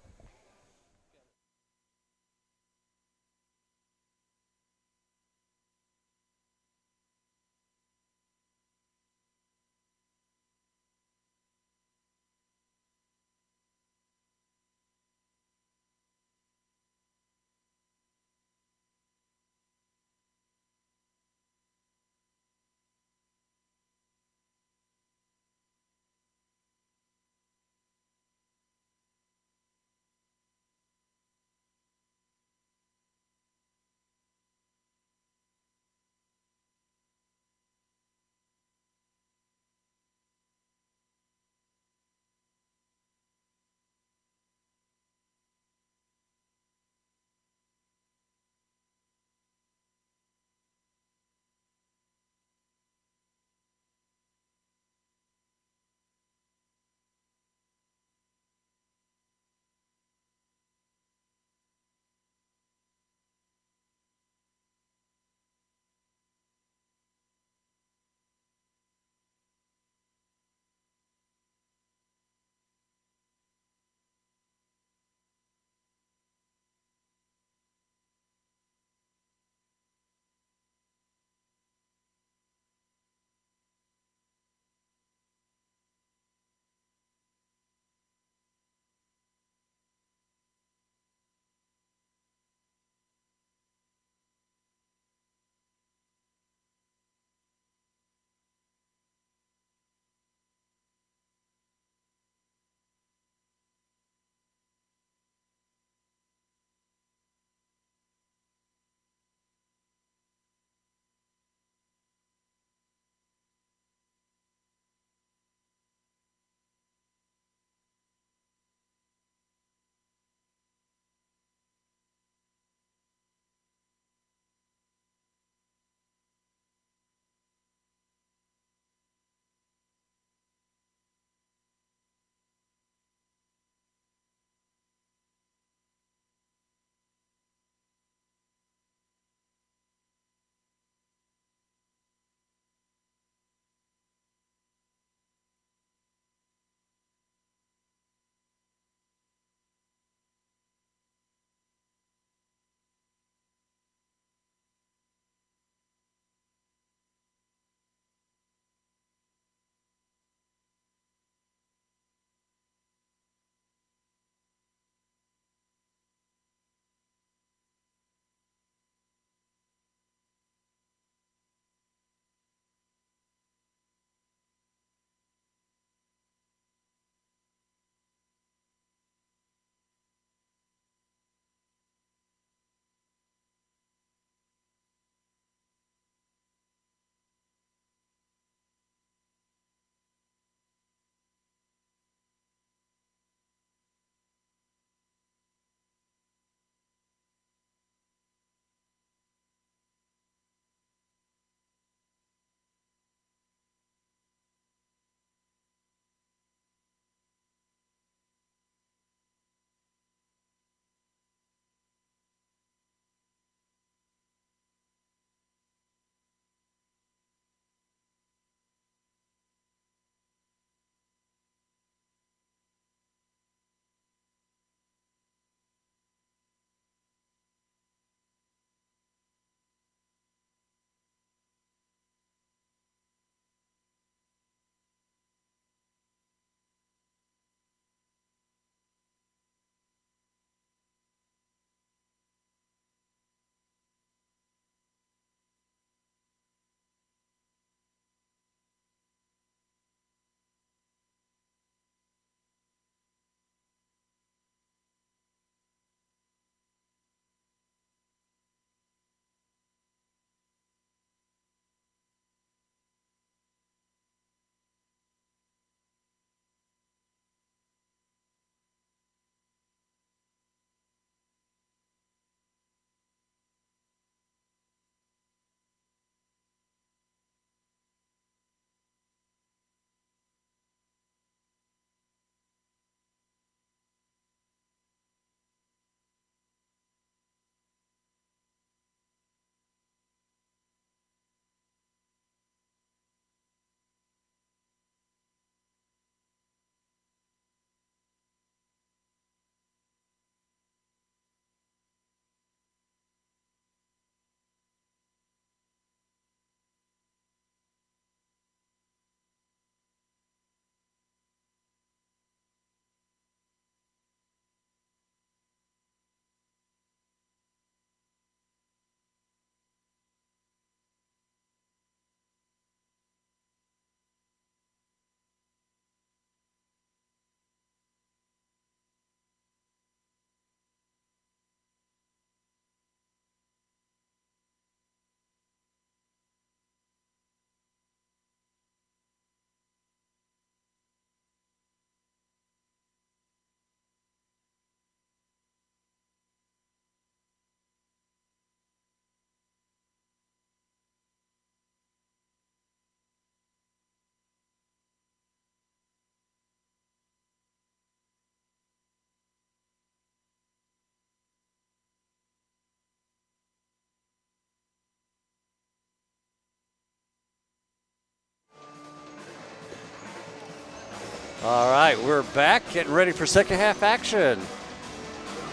All right, we're back, getting ready for second half action.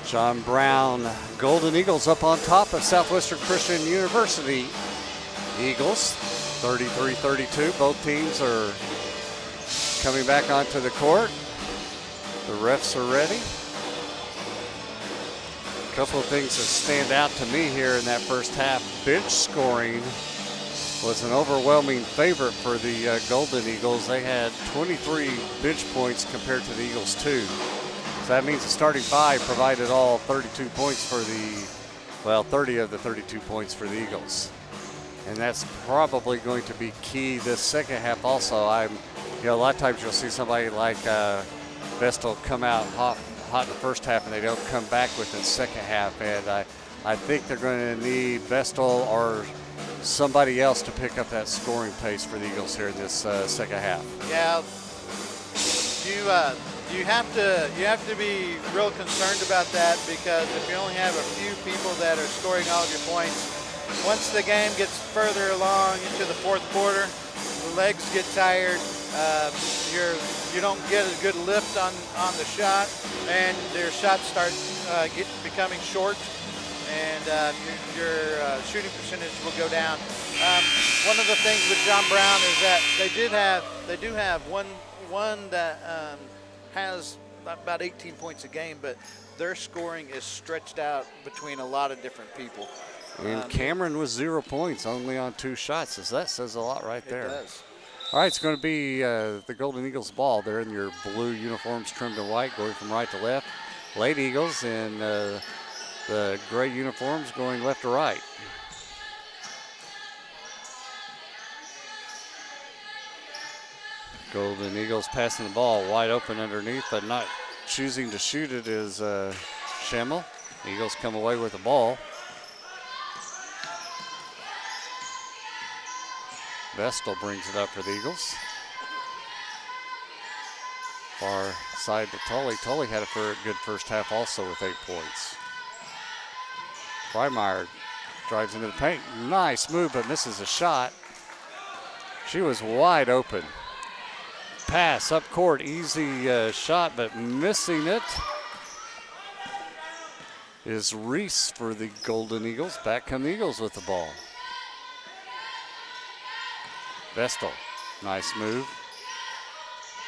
John Brown Golden Eagles up on top of Southwestern Christian University Eagles, 33-32. Both teams are coming back onto the court. The refs are ready. A couple of things that stand out to me here in that first half. Bench scoring was an overwhelming favorite for the Golden Eagles. They had 23 bench points compared to the Eagles 2. So that means the starting five provided all 32 points for 30 of the 32 points for the Eagles. And that's probably going to be key this second half also. A lot of times you'll see somebody like Vestal come out hot in the first half and they don't come back with the second half. And I think they're going to need Vestal or somebody else to pick up that scoring pace for the Eagles here in this second half. Yeah, you have to be real concerned about that, because if you only have a few people that are scoring all of your points, once the game gets further along into the fourth quarter, the legs get tired. You don't get a good lift on the shot, and their shots start becoming short, and your shooting percentage will go down. One of the things with John Brown is that they do have one that has about 18 points a game, but their scoring is stretched out between a lot of different people. And Cameron was 0 points, only on 2 shots. So that says a lot right there. It does. All right, it's going to be the Golden Eagles ball. They're in your blue uniforms trimmed in white, going from right to left. Lady Eagles in the gray uniforms going left to right. Golden Eagles passing the ball wide open underneath, but not choosing to shoot it is Schimmel. Eagles come away with the ball. Vestal brings it up for the Eagles. Far side to Tully. Tully had a good first half also with 8 points. Freimeyer drives into the paint. Nice move, but misses a shot. She was wide open. Pass up court, easy shot, but missing it is Reese for the Golden Eagles. Back come the Eagles with the ball. Vestal, nice move.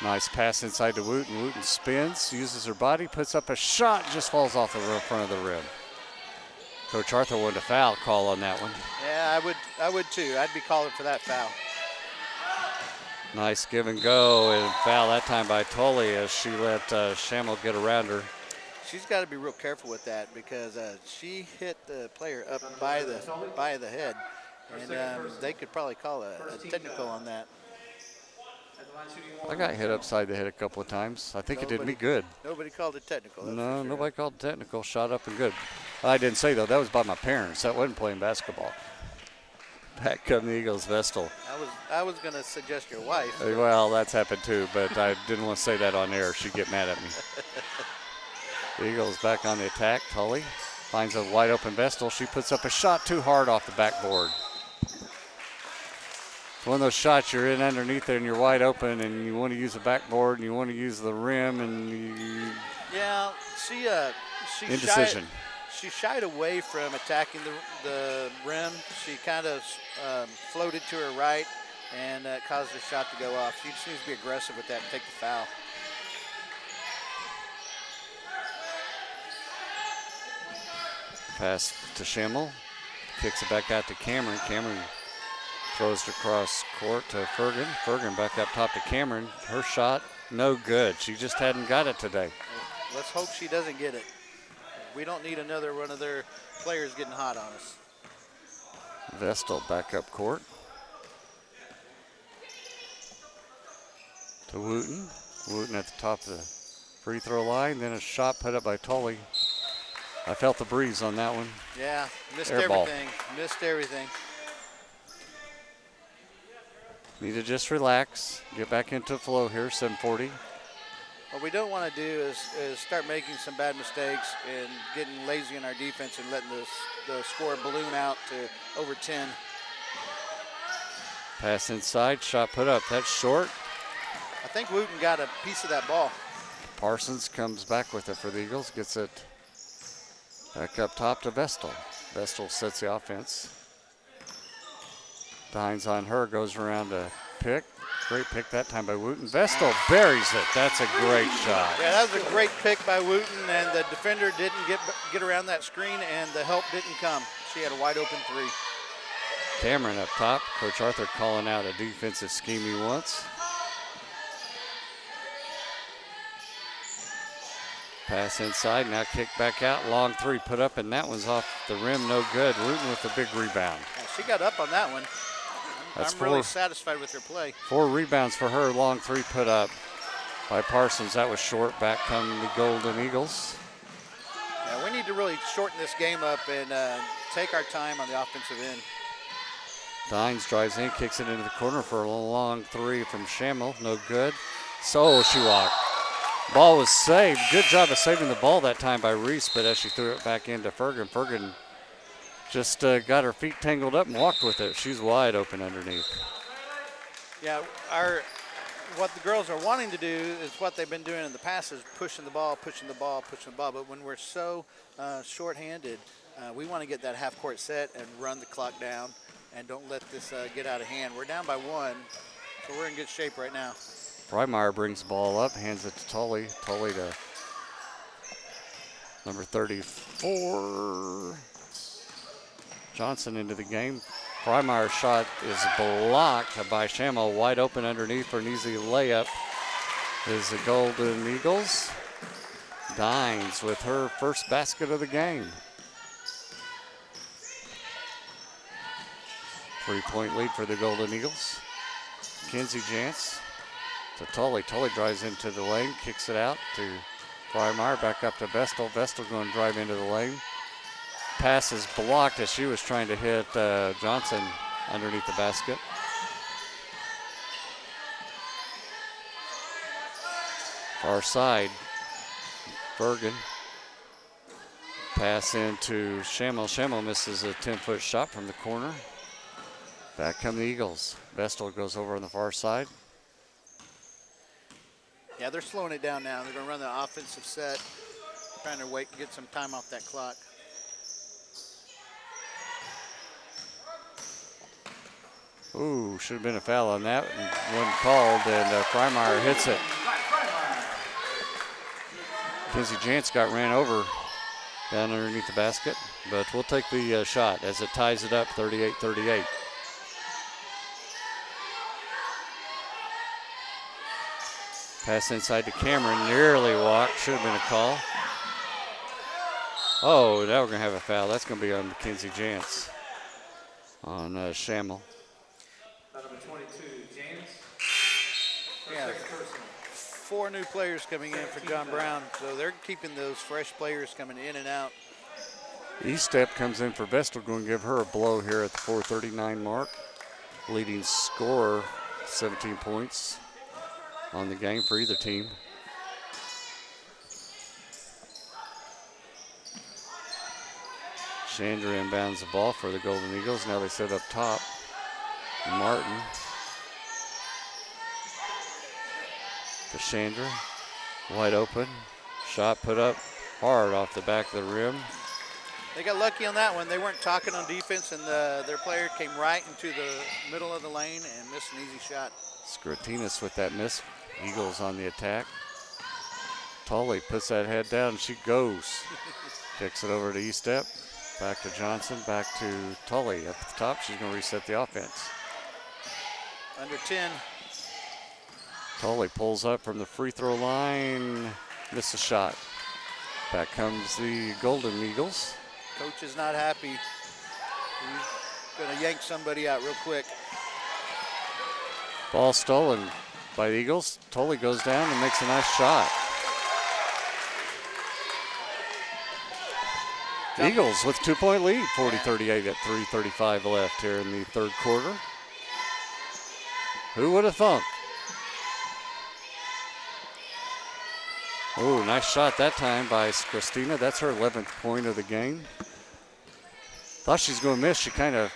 Nice pass inside to Wooten. Wooten spins, uses her body, puts up a shot, just falls off the front of the rim. Coach Arthur wanted a foul call on that one. Yeah, I would too. I'd be calling for that foul. Nice give and go, and foul that time by Tully as she let Schimmel get around her. She's got to be real careful with that, because she hit the player up by the head, and they could probably call a technical on that. I got hit upside the head a couple of times. I think it did me good. Nobody called it technical. No, nobody called it technical. Shot up and good. I didn't say, though, that was by my parents. That wasn't playing basketball. Back come the Eagles, Vestal. I was going to suggest your wife. Well, that's happened too, but I didn't want to say that on air. She'd get mad at me. The Eagles back on the attack. Tully finds a wide open Vestal. She puts up a shot too hard off the backboard. It's one of those shots you're in underneath there and you're wide open and you want to use the backboard and you want to use the rim and Yeah, she indecision. She shied away from attacking the rim. She kind of floated to her right and caused her shot to go off. She just needs to be aggressive with that and take the foul. Pass to Schimmel. Kicks it back out to Cameron. Cameron throws it across court to Fergan. Fergan back up top to Cameron. Her shot, no good. She just hadn't got it today. Let's hope she doesn't get it. We don't need another one of their players getting hot on us. Vestal back up court. To Wooten. Wooten at the top of the free throw line. Then a shot put up by Tully. I felt the breeze on that one. Yeah, missed Air ball. everything. Missed everything. Need to just relax. Get back into flow here, 7:40. What we don't want to do is start making some bad mistakes and getting lazy in our defense and letting the score balloon out to over 10. Pass inside, shot put up. That's short. I think Wooten got a piece of that ball. Parsons comes back with it for the Eagles, gets it back up top to Vestal. Vestal sets the offense. Dines on her, goes around to pick. Great pick that time by Wooten. Vestal buries it. That's a great shot. Yeah, that was a great pick by Wooten, and the defender didn't get around that screen, and the help didn't come. She had a wide open three. Cameron up top. Coach Arthur calling out a defensive scheme he wants. Pass inside, now kick back out. Long three put up, and that one's off the rim, no good. Wooten with a big rebound. Yeah, she got up on that one. That's I'm really satisfied with her play. 4 rebounds for her. Long three put up by Parsons. That was short. Back come the Golden Eagles. Yeah, we need to really shorten this game up and take our time on the offensive end. Dines drives in, kicks it into the corner for a long three from Shamel. No good. So she walked. Ball was saved. Good job of saving the ball that time by Reese, but as she threw it back into Fergan, Fergan just got her feet tangled up and walked with it. She's wide open underneath. Yeah, what the girls are wanting to do is what they've been doing in the past is pushing the ball, pushing the ball, pushing the ball. But when we're so short-handed, we want to get that half-court set and run the clock down and don't let this get out of hand. We're down by 1, so we're in good shape right now. Freimeyer brings the ball up, hands it to Tully. Tully to number 34. Johnson into the game. Freimeyer's shot is blocked by Shamel. Wide open underneath for an easy layup is the Golden Eagles. Dines with her first basket of the game. 3-point lead for the Golden Eagles. Kinsey Jantz to Tully. Tully drives into the lane, kicks it out to Freimeyer, back up to Vestal. Vestal going to drive into the lane. Pass is blocked as she was trying to hit Johnson underneath the basket. Far side, Bergen. Pass into Shamel. Shamel misses a 10-foot shot from the corner. Back come the Eagles. Vestal goes over on the far side. Yeah, they're slowing it down now. They're going to run the offensive set, trying to wait and get some time off that clock. Ooh, should have been a foul on that. One called, and Freimeyer hits it. Kinsey Jantz got ran over down underneath the basket, but we'll take the shot as it ties it up 38-38. Pass inside to Cameron, nearly walked, should have been a call. Oh, now we're going to have a foul. That's going to be on Kinsey Jantz on Shamel. Number 22, James. Yeah, 4 new players coming in for John Brown, so they're keeping those fresh players coming in and out. E-Step comes in for Vestal, going to give her a blow here at the 4:39 mark. Leading scorer, 17 points on the game for either team. Chandra inbounds the ball for the Golden Eagles. Now they set up top. Martin to Chandra, wide open. Shot put up hard off the back of the rim. They got lucky on that one. They weren't talking on defense, and their player came right into the middle of the lane and missed an easy shot. Scrotinas with that miss. Eagles on the attack. Tully puts that head down, and she goes. Kicks it over to E-Step. Back to Johnson, back to Tully. Up at the top, she's going to reset the offense. Under 10. Tully pulls up from the free throw line, missed a shot. Back comes the Golden Eagles. Coach is not happy. He's going to yank somebody out real quick. Ball stolen by the Eagles. Tully goes down and makes a nice shot. Eagles with 2-point lead, 40-38 at 3:35 left here in the third quarter. Who would have thunk? Oh, nice shot that time by Christina. That's her 11th point of the game. Thought she was going to miss. She kind of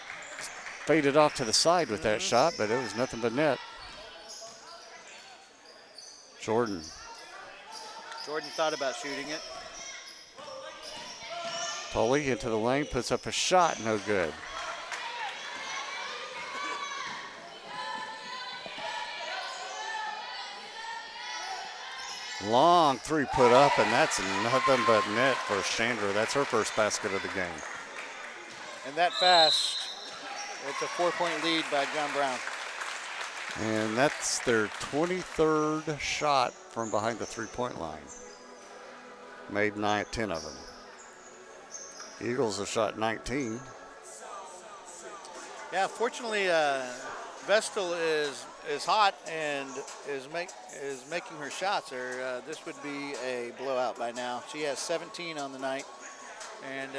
faded off to the side with that shot, but it was nothing but net. Jordan. Jordan thought about shooting it. Tully into the lane, puts up a shot, no good. Long three put up, and that's nothing but net for Chandra. That's her first basket of the game. And that fast, it's a 4-point lead by John Brown. And that's their 23rd shot from behind the three-point line. Made 10 of them. Eagles have shot 19. Yeah, fortunately, Vestal is hot and is making her shots, or this would be a blowout by now. She has 17 on the night, and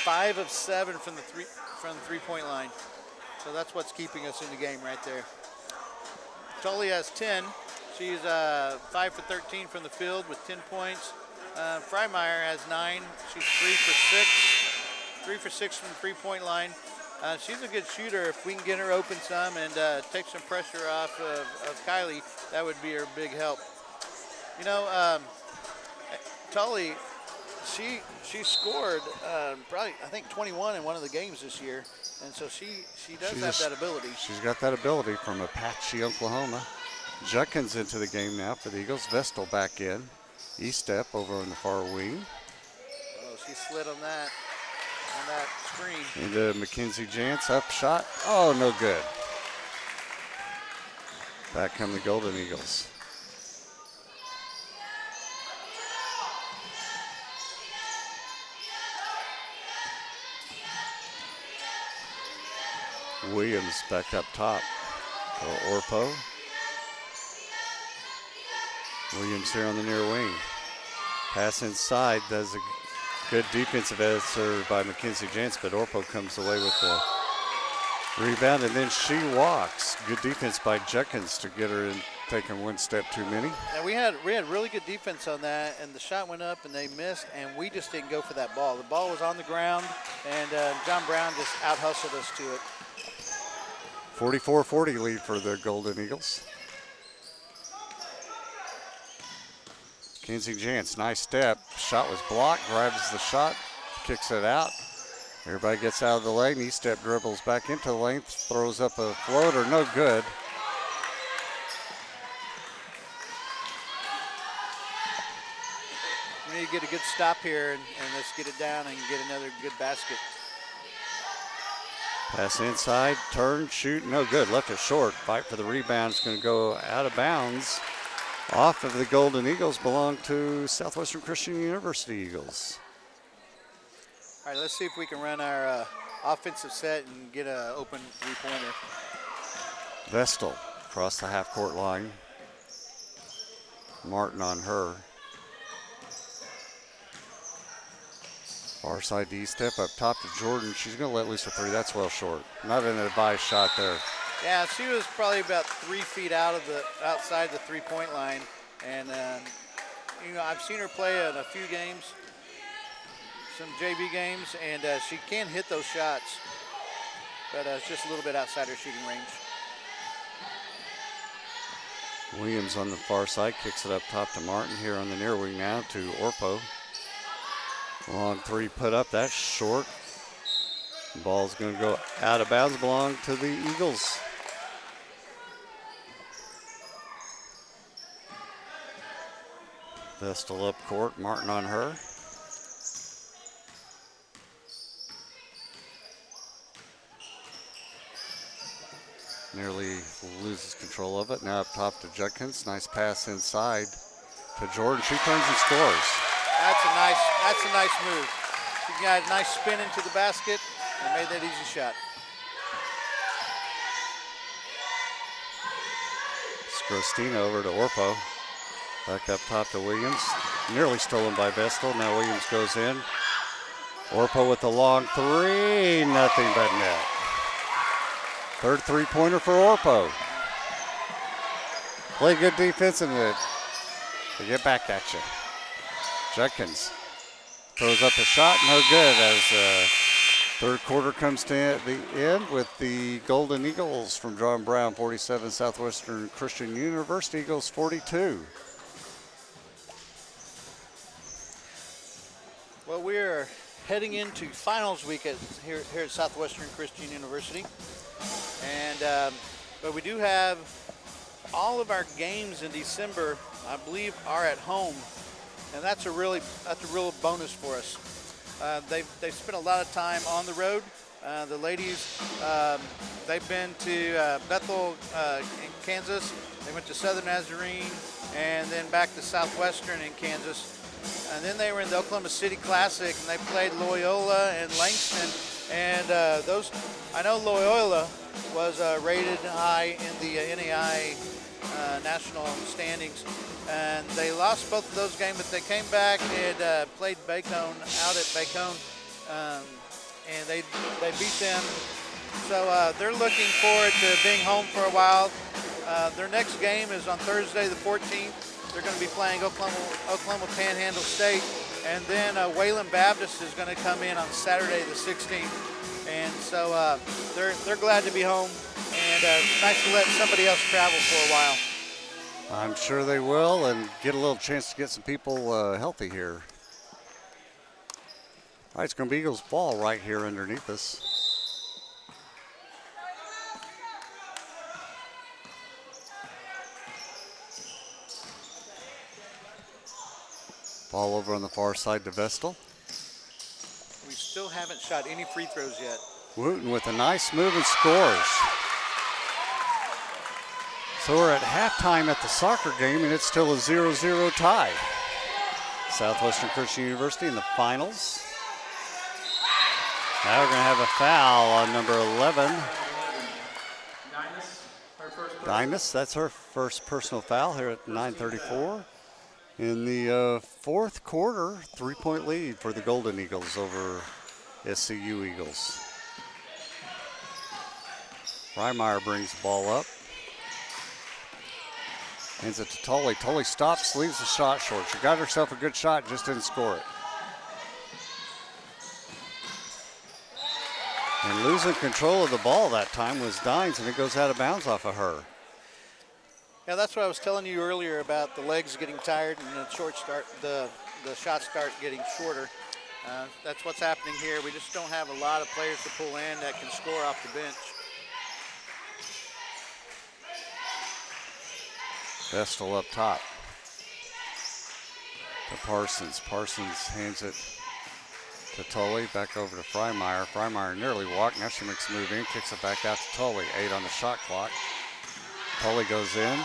5 of 7 from the three-point line. So that's what's keeping us in the game right there. Tully has 10. She's 5 for 13 from the field with 10 points. Freimeyer has 9. She's 3 for 6. 3 for 6 from the three-point line. She's a good shooter. If we can get her open some and take some pressure off of Kylie, that would be her big help. You know, Tully, she scored probably, I think, 21 in one of the games this year. And so she does have that ability. She's got that ability from Apache, Oklahoma. Judkins into the game now for the Eagles. Vestal back in. E-step over on the far wing. Oh, she slid on that screen. Into Mackenzie Jantz, up shot. Oh, no good. Back come the Golden Eagles. Williams back up top for Orpo. Williams here on the near wing. Pass inside, does a good defensive answer by Mackenzie Jantz, but Orpo comes away with the rebound, and then she walks. Good defense by Judkins to get her in, taking one step too many. And we had really good defense on that, and the shot went up and they missed, and we just didn't go for that ball. The ball was on the ground, and John Brown just out-hustled us to it. 44-40 lead for the Golden Eagles. Mackenzie Jantz, nice step. Shot was blocked, grabs the shot, kicks it out. Everybody gets out of the lane. E-step dribbles back into the lane, throws up a floater, no good. We need to get a good stop here and let's get it down and get another good basket. Pass inside, turn, shoot, no good. Left it short. Fight for the rebound. It's going to go out of bounds. Off of the Golden Eagles, belong to Southwestern Christian University Eagles. All right, let's see if we can run our offensive set and get an open three-pointer. Vestal across the half-court line. Martin on her. Far side D-step up top to Jordan. She's going to let loose a three. That's well short. Not an advised shot there. Yeah, she was probably about 3 feet outside the three-point line, and you know, I've seen her play in a few games, some JV games, and she can hit those shots, but it's just a little bit outside her shooting range. Williams on the far side kicks it up top to Martin. Here on the near wing now to Orpo. Long three put up. That's short. The ball's going to go out of bounds. Belong to the Eagles. Vestal up court. Martin on her. Nearly loses control of it. Now up top to Judkins. Nice pass inside to Jordan. She turns and scores. That's a nice move. She got a nice spin into the basket and made that easy shot. Scrostina over to Orpo. Back up top to Williams. Nearly stolen by Vestal. Now Williams goes in. Orpo with the long three. Nothing but net. Third three-pointer for Orpo. Play good defense and they get back at you. Judkins throws up a shot, no good, as Third quarter comes to the end with the Golden Eagles from John Brown 47, Southwestern Christian University Eagles 42. Well, we're heading into finals week here at Southwestern Christian University, and but we do have all of our games in December, I believe, are at home, and that's a real bonus for us. They've spent a lot of time on the road. The ladies, they've been to Bethel in Kansas. They went to Southern Nazarene, and then back to Southwestern in Kansas. And then they were in the Oklahoma City Classic, and they played Loyola and Langston. And I know Loyola was rated high in the NAI national standings. And they lost both of those games, but they came back and played Bacone out at Bacone, and they beat them. So they're looking forward to being home for a while. Their next game is on Thursday the 14th. They're going to be playing Oklahoma Panhandle State, and then Wayland Baptist is going to come in on Saturday the 16th. And so they're glad to be home, and nice to let somebody else travel for a while. I'm sure they will, and get a little chance to get some people healthy here. All right, it's going to be Eagles ball right here underneath us. Ball over on the far side to Vestal. We still haven't shot any free throws yet. Wooten with a nice move and scores. So we're at halftime at the soccer game, and it's still a 0-0 tie. Southwestern Christian University in the finals. Now we're going to have a foul on number 11. Dinus, that's her first personal foul here at 9:34. In the fourth quarter, 3-point lead for the Golden Eagles over SCU Eagles. Freimeyer brings the ball up. Hands it to Tully. Tully stops, leaves the shot short. She got herself a good shot, just didn't score it. And losing control of the ball that time was Dines, and it goes out of bounds off of her. Yeah, that's what I was telling you earlier about the legs getting tired and the shots start getting shorter. That's what's happening here. We just don't have a lot of players to pull in that can score off the bench. Vestal up top to Parsons. Parsons hands it to Tully, back over to Freimeyer. Freimeyer nearly walked. Now she makes a move in, kicks it back out to Tully. 8 on the shot clock. Tully goes in,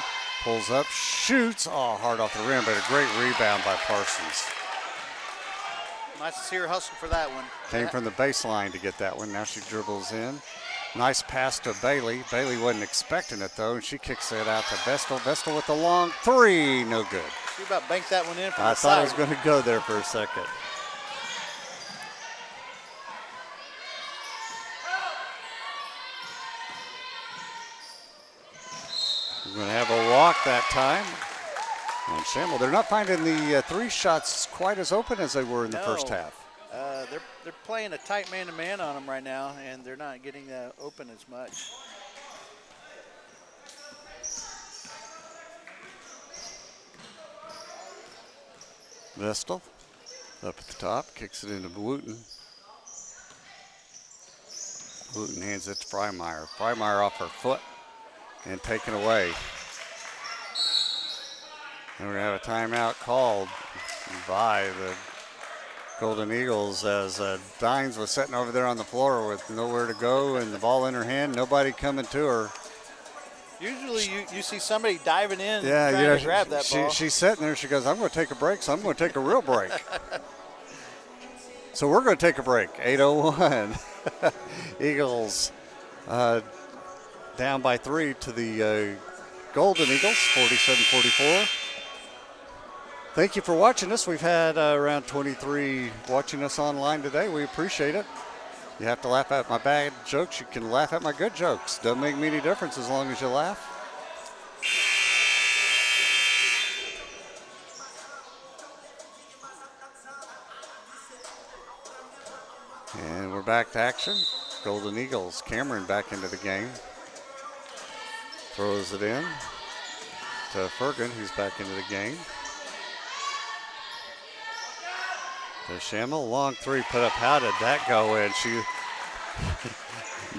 pulls up, shoots. Oh, hard off the rim, but a great rebound by Parsons. Nice to see her hustle for that one. Came from the baseline to get that one. Now she dribbles in. Nice pass to Bailey. Bailey wasn't expecting it, though, and she kicks it out to Vestal. Vestal with the long three. No good. She about banked that one in from I the thought side. it was going to go there for a second. We're going to have a walk that time. And Shamble, they're not finding the three shots quite as open as they were in the first half. They're playing a tight man-to-man on them right now, and they're not getting open as much. Vestal up at the top, kicks it into Wooten. Wooten hands it to Freimeyer. Freimeyer off her foot and taken away. And we're going to have a timeout called by the Golden Eagles as Dines was sitting over there on the floor with nowhere to go and the ball in her hand, nobody coming to her. Usually you see somebody diving in trying to grab that ball. She's sitting there. She goes, I'm going to take a break, so I'm going to take a real break. So we're going to take a break. 8:01. Eagles down by 3 to the Golden Eagles, 47-44. Thank you for watching us. We've had around 23 watching us online today. We appreciate it. You have to laugh at my bad jokes. You can laugh at my good jokes. Doesn't make me any difference as long as you laugh. And we're we're back to action. Golden Eagles. Cameron back into the game. Throws it in to Fergan, who's back into the game. To Schimmel, long three put up. How did that go in?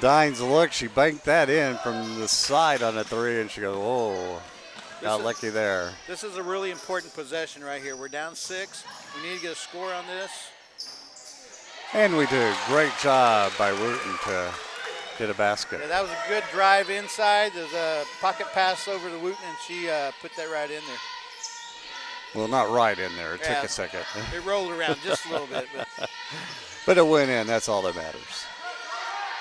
Dines look, she banked that in from the side on a three, and she goes, whoa, got lucky there. This is a really important possession right here. We're down 6. We need to get a score on this. And we do. Great job by Wooten to get a basket. Yeah, that was a good drive inside. There's a pocket pass over to Wooten, and she put that right in there. Well, not right in there. It took a second. It rolled around just a little bit. But it went in. That's all that matters.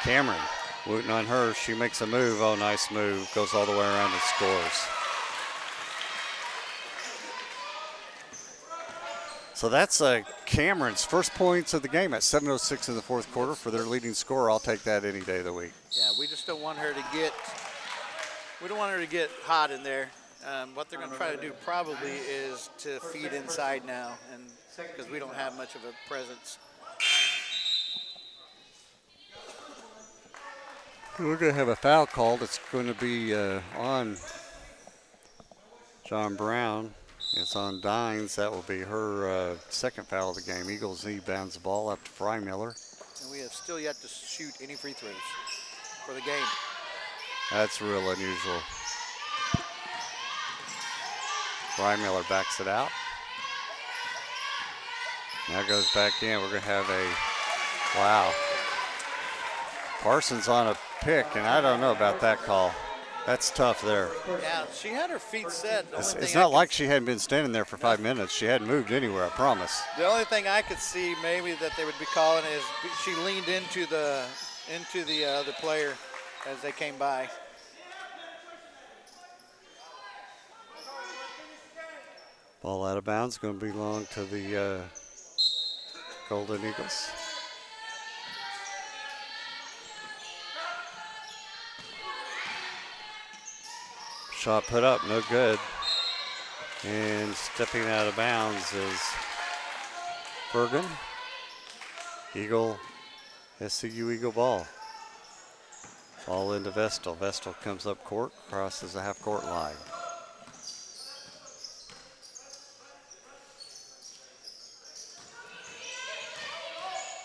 Cameron, Wooten on her. She makes a move. Oh, nice move. Goes all the way around and scores. So that's Cameron's first points of the game at 7:06 in the fourth quarter for their leading scorer. I'll take that any day of the week. Yeah, we just don't want her to get. We don't want her to get hot in there. What they're going to try to do probably is to feed inside now, and because we don't have much of a presence. We're going to have a foul called. It's going to be on John Brown. It's on Dines. That will be her second foul of the game. Eagles bounds the ball up to Freimiller. And we have still yet to shoot any free throws for the game. That's real unusual. Freimiller backs it out. Now goes back in. We're going to have a, wow. Parsons on a pick, and I don't know about that call. That's tough there. Yeah, she had her feet set. It's not like she hadn't been standing there for 5 minutes. She hadn't moved anywhere, I promise. The only thing I could see maybe that they would be calling is she leaned into the other player as they came by. Ball out of bounds, going to belong to the Golden Eagles. Shot put up, no good. And stepping out of bounds is Bergen. SCU Eagle ball. Ball into Vestal. Vestal comes up court, crosses the half court line.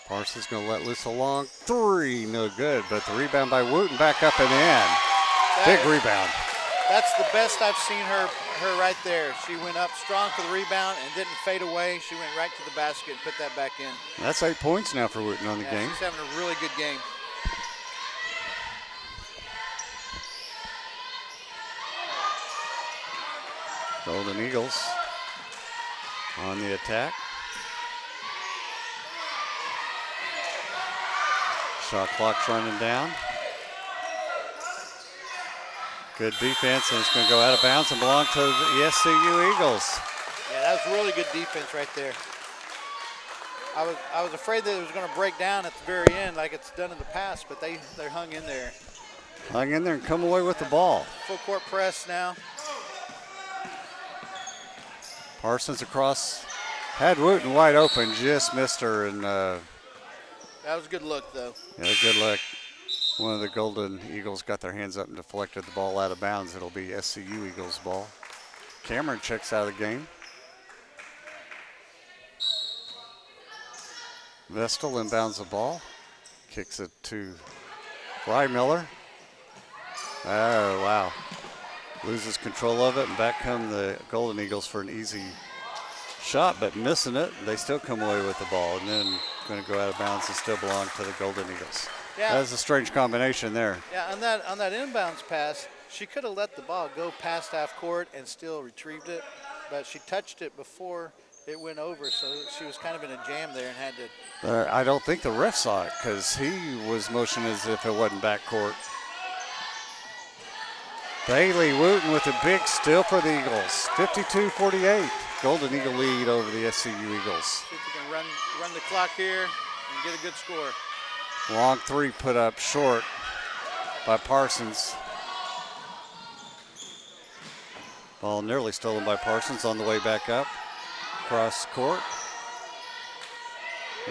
Parsons going to let loose a long three, no good, but the rebound by Wooten back up and in. Big rebound. That's the best I've seen her right there. She went up strong for the rebound and didn't fade away. She went right to the basket and put that back in. That's 8 points now for Wooten on the game. She's having a really good game. Golden Eagles on the attack. Shot clock's running down. Good defense, and it's going to go out of bounds and belong to the SCU Eagles. Yeah, that was really good defense right there. I was afraid that it was going to break down at the very end like it's done in the past, but they hung in there. Hung in there and come away with the ball. Full court press now. Parsons across, had Wooten wide open, just missed her, and that was a good look, though. Yeah, good luck. One of the Golden Eagles got their hands up and deflected the ball out of bounds. It'll be SCU Eagles ball. Cameron checks out of the game. Vestal inbounds the ball. Kicks it to Freimiller. Oh, wow. Loses control of it, and back come the Golden Eagles for an easy shot, but missing it. They still come away with the ball, and then going to go out of bounds and still belong to the Golden Eagles. Yeah. That was a strange combination there. Yeah, on that inbounds pass, she could have let the ball go past half court and still retrieved it, but she touched it before it went over, so she was kind of in a jam there and had to. I don't think the ref saw it because he was motioning as if it wasn't backcourt. Bailey Wooten with a big steal for the Eagles. 52-48. Golden Eagle lead over the SCU Eagles. See if we can run the clock here and get a good score. Long three put up short by Parsons. Ball nearly stolen by Parsons on the way back up. Cross court.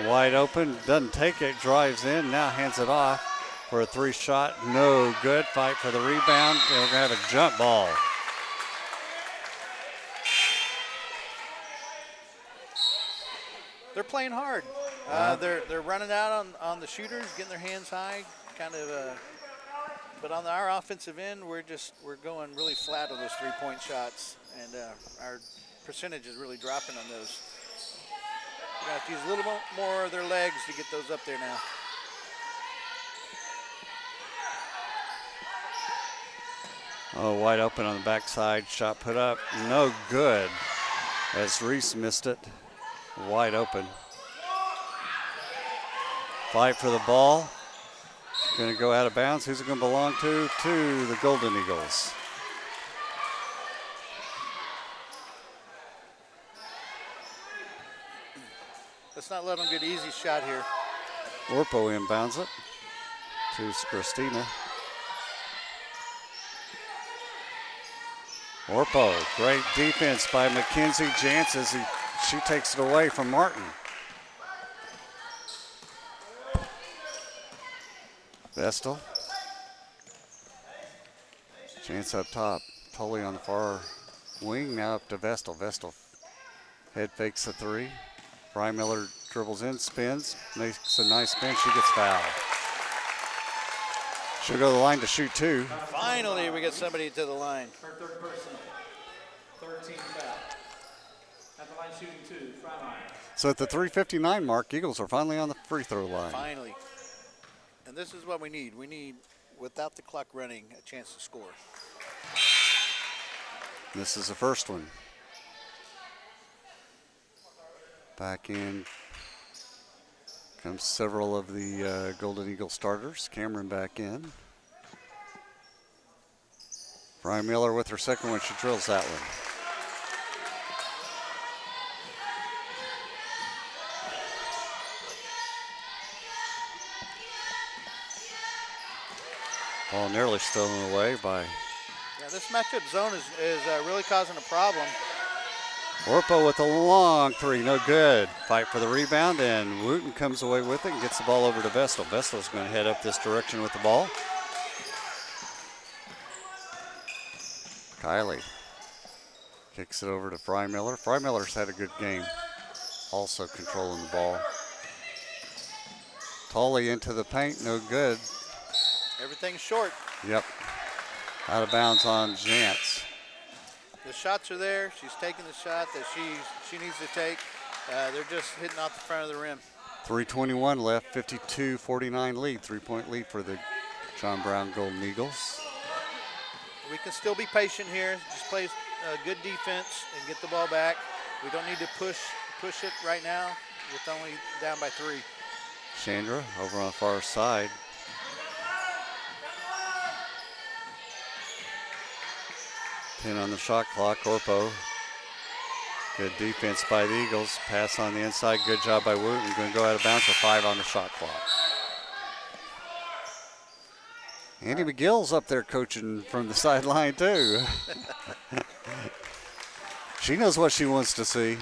Wide open, doesn't take it, drives in, now hands it off for a 3-shot. No good. Fight for the rebound. And we're going to have a jump ball. They're playing hard. They're running out on the shooters, getting their hands high, kind of. But on our offensive end, we're going really flat on those 3-point shots, and our percentage is really dropping on those. We're gonna have to use a little more of their legs to get those up there now. Oh, wide open on the backside. Shot put up. No good as Reese missed it. Wide open. Fight for the ball. Going to go out of bounds. Who's it going to belong to? To the Golden Eagles. Let's not let them get an easy shot here. Orpo inbounds it to Christina. Orpo, great defense by Mackenzie Jantz. She takes it away from Martin. Vestal. Jantz up top. Tully on the far wing. Now up to Vestal. Vestal head fakes the 3. Miller dribbles in, spins, makes a nice spin. She gets fouled. She'll go to the line to shoot 2. Finally, we get somebody to the line. Her third personal. 13 foul. At the line shooting 2, Freimeyer. So at the 3:59 mark, Eagles are finally on the free throw line. Finally. And this is what we need. We need, without the clock running, a chance to score. This is the first one. Back in comes several of the Golden Eagle starters. Cameron back in. Brian Miller with her second one. She drills that one. Ball nearly stolen away by. Yeah, this matchup zone is really causing a problem. Orpo with a long 3, no good. Fight for the rebound, and Wooten comes away with it and gets the ball over to Vestal. Vestal's going to head up this direction with the ball. Kylie kicks it over to Freimiller. Freimiller's had a good game, also controlling the ball. Tully into the paint, no good. Everything's short. Yep. Out of bounds on Jantz. The shots are there. She's taking the shot that she needs to take. They're just hitting off the front of the rim. 3:21 left, 52-49 lead. 3-point lead for the John Brown Golden Eagles. We can still be patient here. Just play good defense and get the ball back. We don't need to push it right now. It's only down by 3. Chandra over on the far side. Pin on the shot clock. Orpo. Good defense by the Eagles. Pass on the inside. Good job by Wooten. Going to go out of bounds with 5 on the shot clock. Andy McGill's up there coaching from the sideline too. She knows what she wants to see.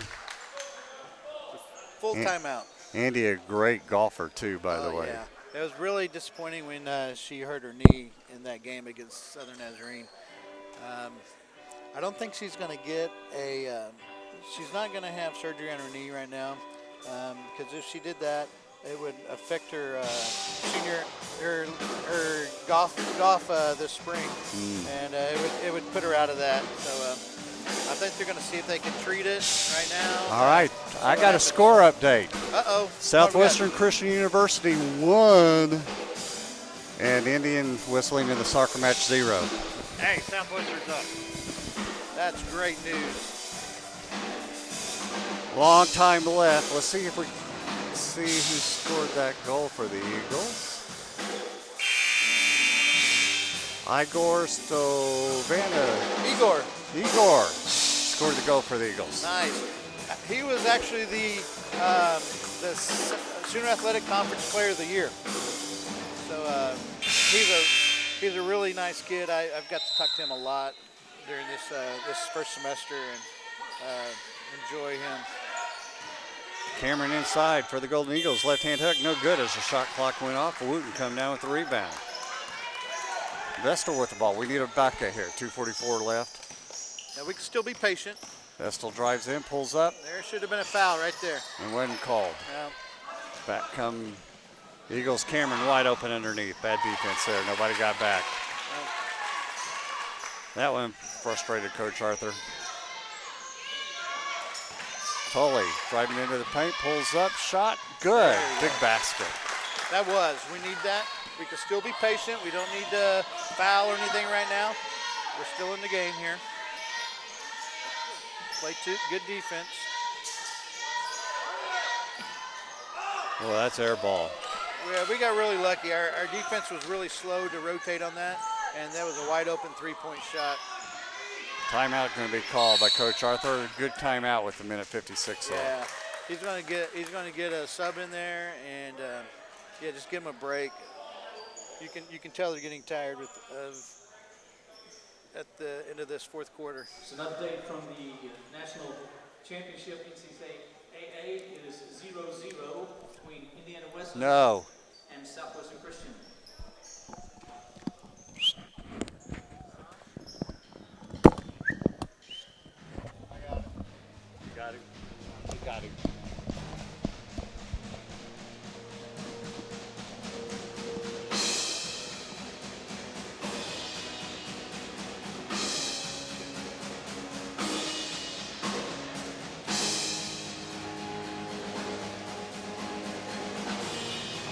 Full timeout. Andy, a great golfer too, by the way. Yeah. It was really disappointing when she hurt her knee in that game against Southern Nazarene. I don't think she's going to get she's not going to have surgery on her knee right now, because if she did that, it would affect her her golf this spring, and it would put her out of that. So I think they're going to see if they can treat it right now. All right, I got a score update. Uh-oh. Southwestern Christian University won, and Indian whistling in the soccer match 0. Hey, Southwestern's up. That's great news. Long time left. Let's see if we see who scored that goal for the Eagles. Igor Stovana. Igor scored the goal for the Eagles. Nice. He was actually the SCU Athletic Conference Player of the Year. So he's a really nice kid. I've got to talk to him a lot during this first semester and enjoy him. Cameron inside for the Golden Eagles. Left-hand hook, no good as the shot clock went off. Wooten come down with the rebound. Vestal with the ball. We need a bucket here. 2:44 left. Yeah, we can still be patient. Vestal drives in, pulls up. There should have been a foul right there. And wasn't called. Yeah. Back come Eagles. Cameron wide open underneath. Bad defense there. Nobody got back. That one frustrated Coach Arthur. Tully driving into the paint, pulls up, shot, good. Big basket. That was. We need that. We can still be patient. We don't need to foul or anything right now. We're still in the game here. Play good defense. Well, that's air ball. Yeah, we got really lucky. Our defense was really slow to rotate on that, and that was a wide open three-point shot. Timeout going to be called by Coach Arthur. Good timeout with 1:56 left. Yeah, he's going to get a sub in there, and yeah, just give him a break. You can tell they're getting tired at the end of this fourth quarter. It's an update from the National Championship NCAA. It is 0-0 between Indiana Wesleyan and Southwestern Christian. You got it.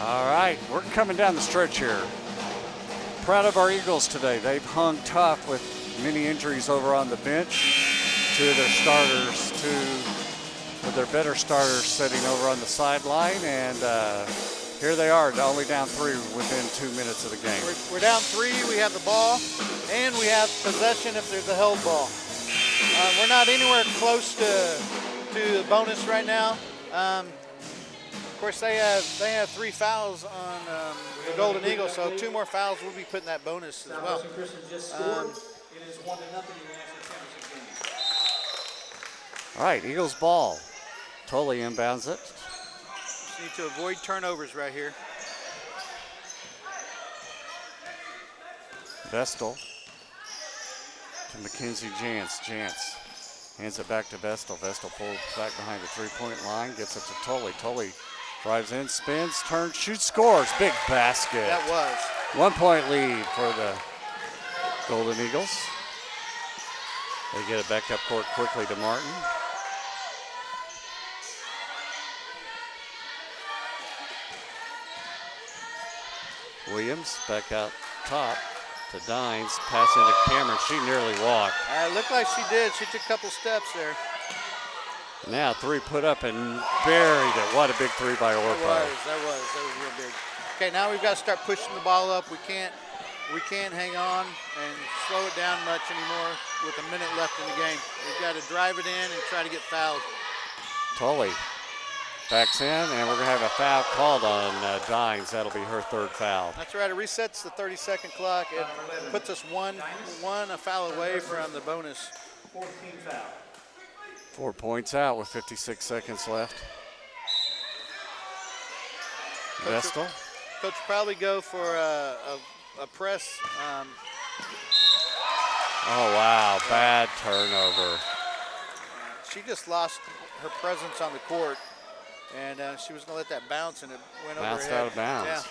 All right, we're coming down the stretch here. Proud of our Eagles today. They've hung tough with many injuries over on the bench. Two of their starters, with their better starters sitting over on the sideline, and here they are, only down 3 within 2 minutes of the game. We're down 3. We have the ball, and we have possession if there's a held ball. We're not anywhere close to the bonus right now. Of course, they have 3 fouls on the Golden Eagles, so 2 more fouls will be putting that bonus as well. Southwestern Christian just scored. It is 1-0 in the national championship game. All right, Eagles ball. Tully inbounds it. Just need to avoid turnovers right here. Vestal to Mackenzie Jantz. Jantz hands it back to Vestal. Vestal pulls back behind the three-point line, gets it to Tully. Tully drives in, spins, turns, shoots, scores. Big basket. That was. 1-point lead for the Golden Eagles. They get it back up court quickly to Martin. Williams back out top to Dines, pass into Cameron. She nearly walked. It looked like she did. She took a couple steps there. Now 3 put up and buried it. What a big 3 by Orpo. That was real big. Okay, now we've got to start pushing the ball up. We can't hang on and slow it down much anymore with a minute left in the game. We've got to drive it in and try to get fouled. Tully backs in, and we're going to have a foul called on Dines. That'll be her 3rd foul. That's right. It resets the 30-second clock. It puts us one foul away from the bonus. 14 foul. 4 points out with 56 seconds left. Vestal. Coach will probably go for a press. Oh, wow. Bad turnover. She just lost her presence on the court, and she was going to let that bounce, and it went over her Bounced head. out of bounds. Yeah.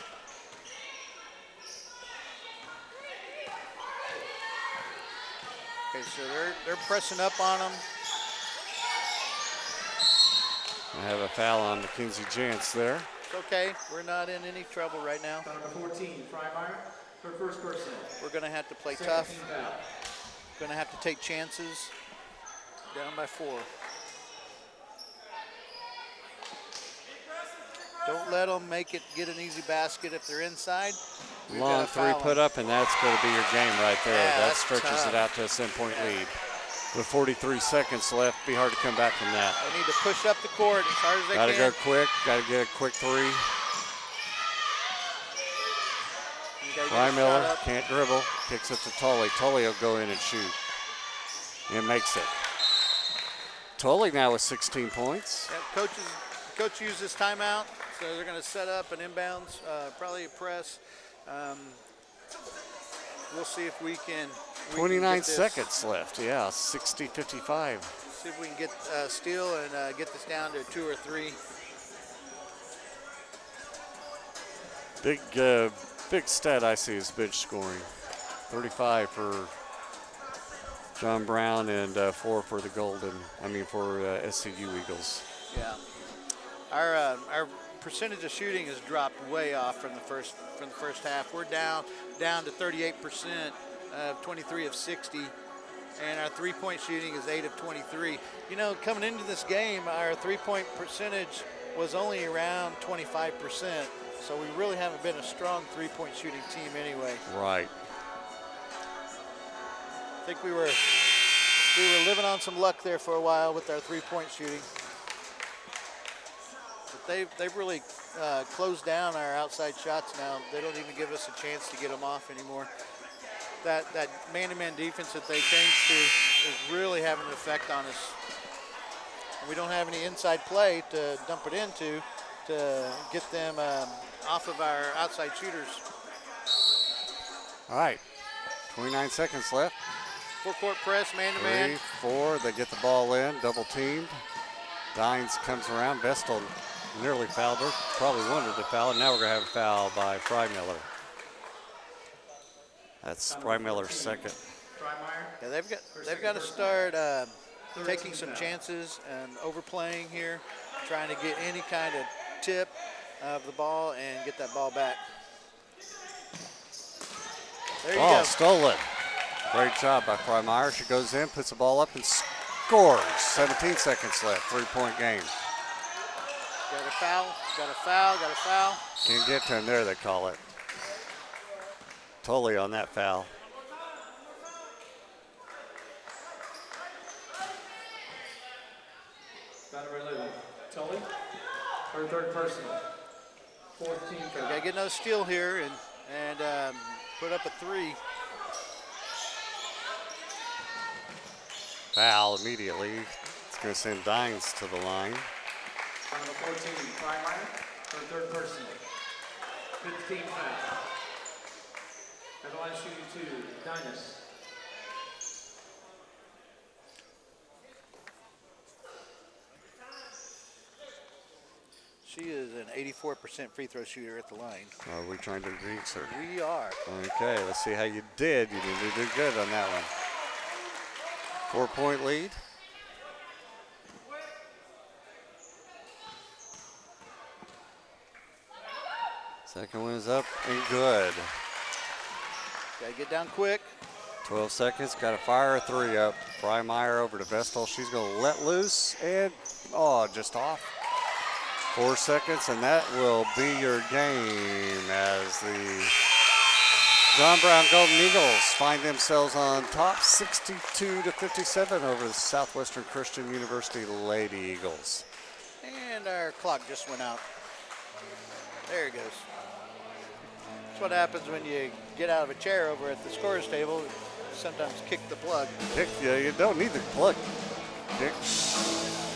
Okay, so they're pressing up on them. I have a foul on Mackenzie Jantz there. It's okay. We're not in any trouble right now. Number 14, Freimeyer, her first person. We're going to have to play 17 tough. foul. Going to have to take chances. Down by 4. Don't let them get an easy basket if they're inside. We've got Long to 3 foul put them. up, and that's going to be your game right there. Yeah, That that's stretches tough. it out to a 10-point lead. With 43 seconds left, be hard to come back from that. They need to push up the court as hard as they Got to can. go quick. Got to get a quick 3. You gotta get a Frymiller shot up. can't dribble. Kicks it to Tully. Tully will go in and shoot. And makes it. Tully now with 16 points. Yeah, Coach used this timeout, so they're going to set up an inbounds, probably a press. We'll see if we can. 29 seconds left. Yeah, 60-55. See if we can get steal and get this down to 2 or 3. Big stat I see is bench scoring. 35 for John Brown and 4 for the SCU Eagles. Yeah, our percentage of shooting has dropped way off from the first half. We're down to 38% of 23 of 60, and our 3-point shooting is 8 of 23. You know, coming into this game, our 3-point percentage was only around 25%, so we really haven't been a strong 3-point shooting team anyway. Right. I think we were living on some luck there for a while with our 3-point shooting. But they've really closed down our outside shots now. They don't even give us a chance to get them off anymore. That man-to-man defense that they changed to is really having an effect on us. And we don't have any inside play to dump it into to get them off of our outside shooters. All right, 29 seconds left. Full-court press, man-to-man. 3, 4, they get the ball in, double teamed. Dines comes around, Vestal nearly fouled her, probably wanted to foul, and now we're gonna have a foul by Frymiller. That's Frymiller's second. Yeah, they've got to start taking some chances and overplaying here, trying to get any kind of tip of the ball and get that ball back. There you go. Oh, stolen. Great job by Frymiller. She goes in, puts the ball up, and scores. 17 seconds left, 3-point game. Got a foul. Can't get to him there, they call it. Totally on that foul. Number 11, Tully, her third personal. 4th team foul. Got to get another steal here and put up a 3. Foul immediately. It's going to send Dines to the line. Number 14, Frymiller, her third personal. 5th team foul. At the line shooting 2, Dinas. She is an 84% free throw shooter at the line. Are we trying to jinx her? We are. Okay, let's see how you did. You did good on that one. 4-point lead. Second one is up and good. Got to get down quick. 12 seconds, got to fire a 3 up. Frymiller over to Vestal. She's going to let loose and, just off. 4 seconds, and that will be your game as the John Brown Golden Eagles find themselves on top 62-57 over the Southwestern Christian University Lady Eagles. And our clock just went out. There it goes. That's what happens when you get out of a chair over at the scorer's table. You sometimes kick the plug. You don't need the plug. Kick.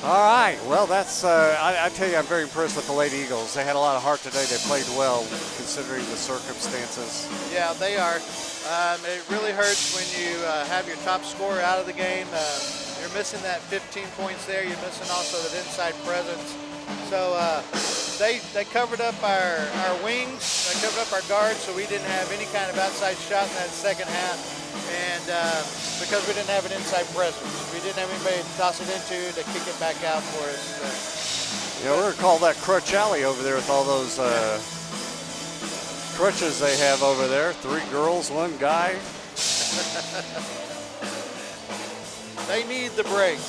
All right, well, that's, I tell you, I'm very impressed with the Lady Eagles. They had a lot of heart today. They played well considering the circumstances. Yeah, they are. It really hurts when you have your top scorer out of the game. You're missing that 15 points there. You're missing also that inside presence. So they covered up our wings. They covered up our guards, so we didn't have any kind of outside shot in that second half. And because we didn't have an inside presence. We didn't have anybody to toss it into to kick it back out for us. Yeah, we're going to call that Crutch Alley over there with all those crutches they have over there. 3 girls, 1 guy. They need the break.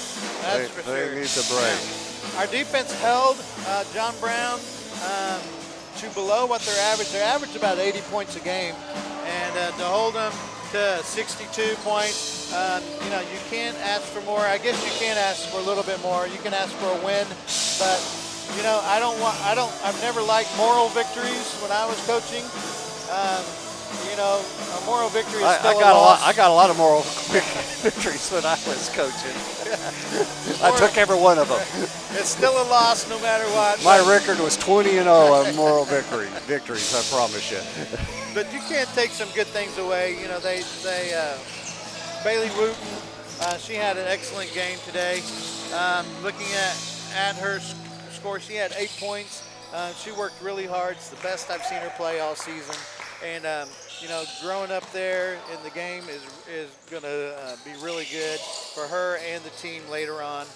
That's for sure. They need the break. Yeah. Our defense held John Brown to below what their average. Their average is about 80 points a game. And to hold them to 62 points, you can't ask for more. I guess you can ask for a little bit more. You can ask for a win, but I've never liked moral victories when I was coaching. you know, a moral victory is I still got a loss. I got a lot of moral victories when I was coaching. I took every one of them. It's still a loss no matter what. My record was 20-0 on moral victories. I promise you. But you can't take some good things away. You know, Bailey Wooten, she had an excellent game today. Looking at her score, she had 8 points. She worked really hard. It's the best I've seen her play all season. And, you know, growing up there in the game is going to be really good for her and the team later on.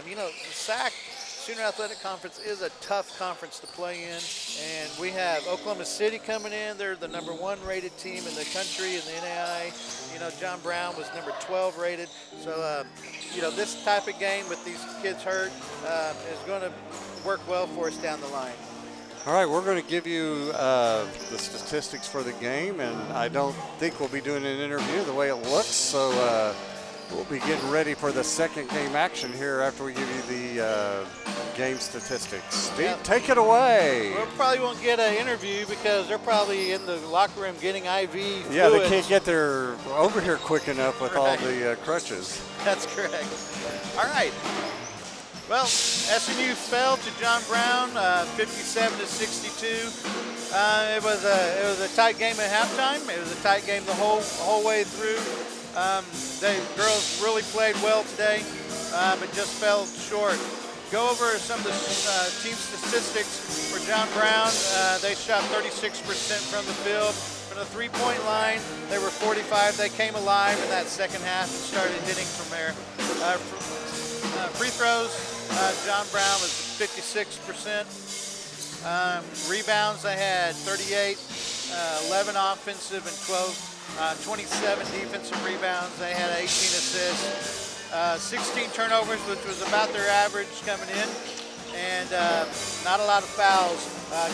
You know, the SAC, Sooner Athletic Conference, is a tough conference to play in. And we have Oklahoma City coming in. They're the #1 rated team in the country in the NAI. You know, John Brown was number 12 rated. So, you know, this type of game with these kids hurt is going to work well for us down the line. All right, we're going to give you the statistics for the game, and I don't think we'll be doing an interview the way it looks, so we'll be getting ready for the second game action here after we give you the game statistics. Steve, take it away. We probably won't get an interview because they're probably in the locker room getting IV Yeah, fluids. they can't get their over here quick enough with all the crutches. That's correct. All right. Well, SMU fell to John Brown, 57-62. It was a tight game at halftime. It was a tight game the whole way through. The girls really played well today, but just fell short. Go over some of the team statistics for John Brown. They shot 36% from the field. From the three-point line, they were 45. They came alive in that second half and started hitting from there. Free throws, John Brown was 56%. Rebounds, they had 38, 11 offensive and 27 defensive rebounds. They had 18 assists, 16 turnovers, which was about their average coming in, and not a lot of fouls,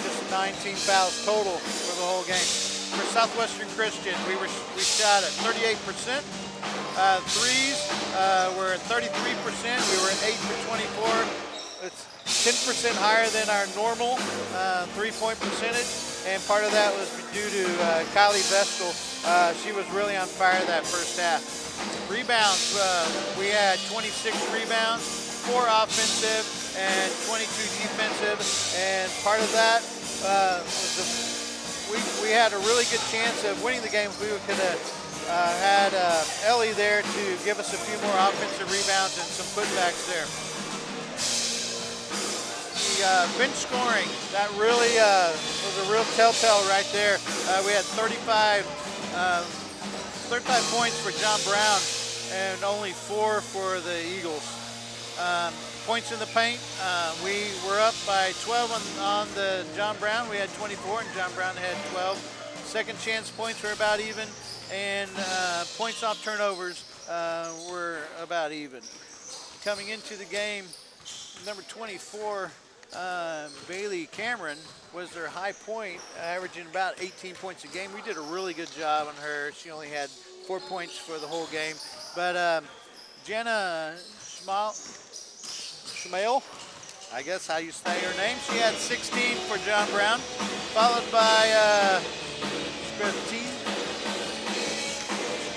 just 19 fouls total for the whole game. For Southwestern Christian, we shot at 38%. Threes were at 33%. We were at 8 for 24. It's 10% higher than our normal three-point percentage, and part of that was due to Kylie Vestal. She was really on fire that first half. Rebounds, we had 26 rebounds, 4 offensive and 22 defensive, and part of that was we had a really good chance of winning the game if we could have had Ellie there to give us a few more offensive rebounds and some putbacks there. The bench scoring, that really was a real telltale right there. We had 35 points for John Brown and only 4 for the Eagles. Points in the paint, we were up by 12 on the John Brown. We had 24 and John Brown had 12. Second chance points were about even, and points off turnovers were about even. Coming into the game, number 24, Bailey Cameron, was their high point, averaging about 18 points a game. We did a really good job on her. She only had 4 points for the whole game. But Jenna Schmale, I guess how you say her name, she had 16 for John Brown, followed by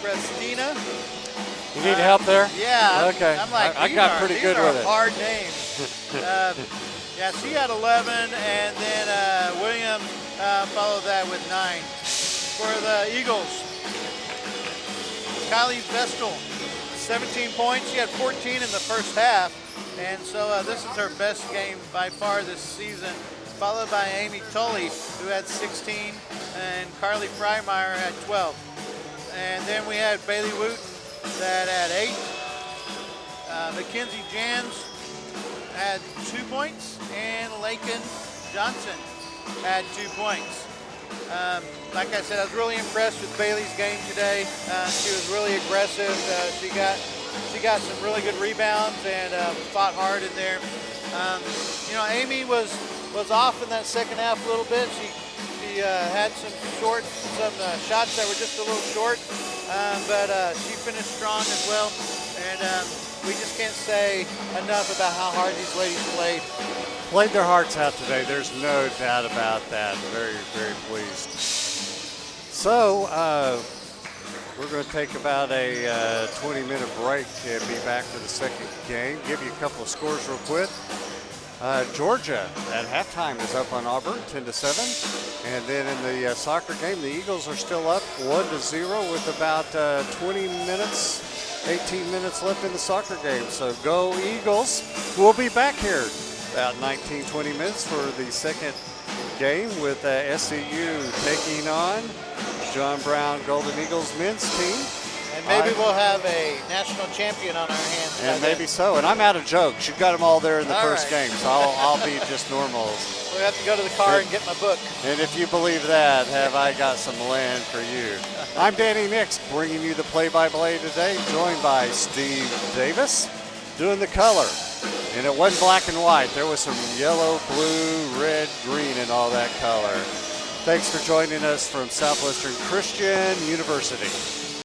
Christina. You need help there? Yeah. Okay. I'm like, I got pretty good with it. Hard names. Yeah, she had 11, and then William followed that with 9. For the Eagles, Kylie Vestal, 17 points. She had 14 in the first half, and so this is her best game by far this season, followed by Amy Tully, who had 16, and Carly Freimeyer had 12. And then we had Bailey Wooten that had 8. Mackenzie Jans had 2 points, and Lakin Johnson had 2 points. Like I said, I was really impressed with Bailey's game today. She was really aggressive. She got some really good rebounds and fought hard in there. You know, Amy was off in that second half a little bit. She had some shots that were just a little short, but she finished strong as well. And we just can't say enough about how hard these ladies played. Played their hearts out today. There's no doubt about that. Very, very pleased. So we're going to take about a 20-minute break and be back for the second game. Give you a couple of scores real quick. Georgia at halftime is up on Auburn 10-7. And then in the soccer game, the Eagles are still up 1-0 with about 20 minutes, 18 minutes left in the soccer game. So go Eagles. We'll be back here about 19, 20 minutes for the second game with SCU taking on John Brown Golden Eagles men's team. And maybe we'll have a national champion on our hands. And maybe so. And I'm out of jokes. You got them all there in the first right. game, so I'll be just normal. We'll have to go to the car and get my book. And if you believe that, have I got some land for you. I'm Danny Nix, bringing you the play-by-play today, joined by Steve Davis, doing the color. And it wasn't black and white. There was some yellow, blue, red, green, and all that color. Thanks for joining us from Southwestern Christian University.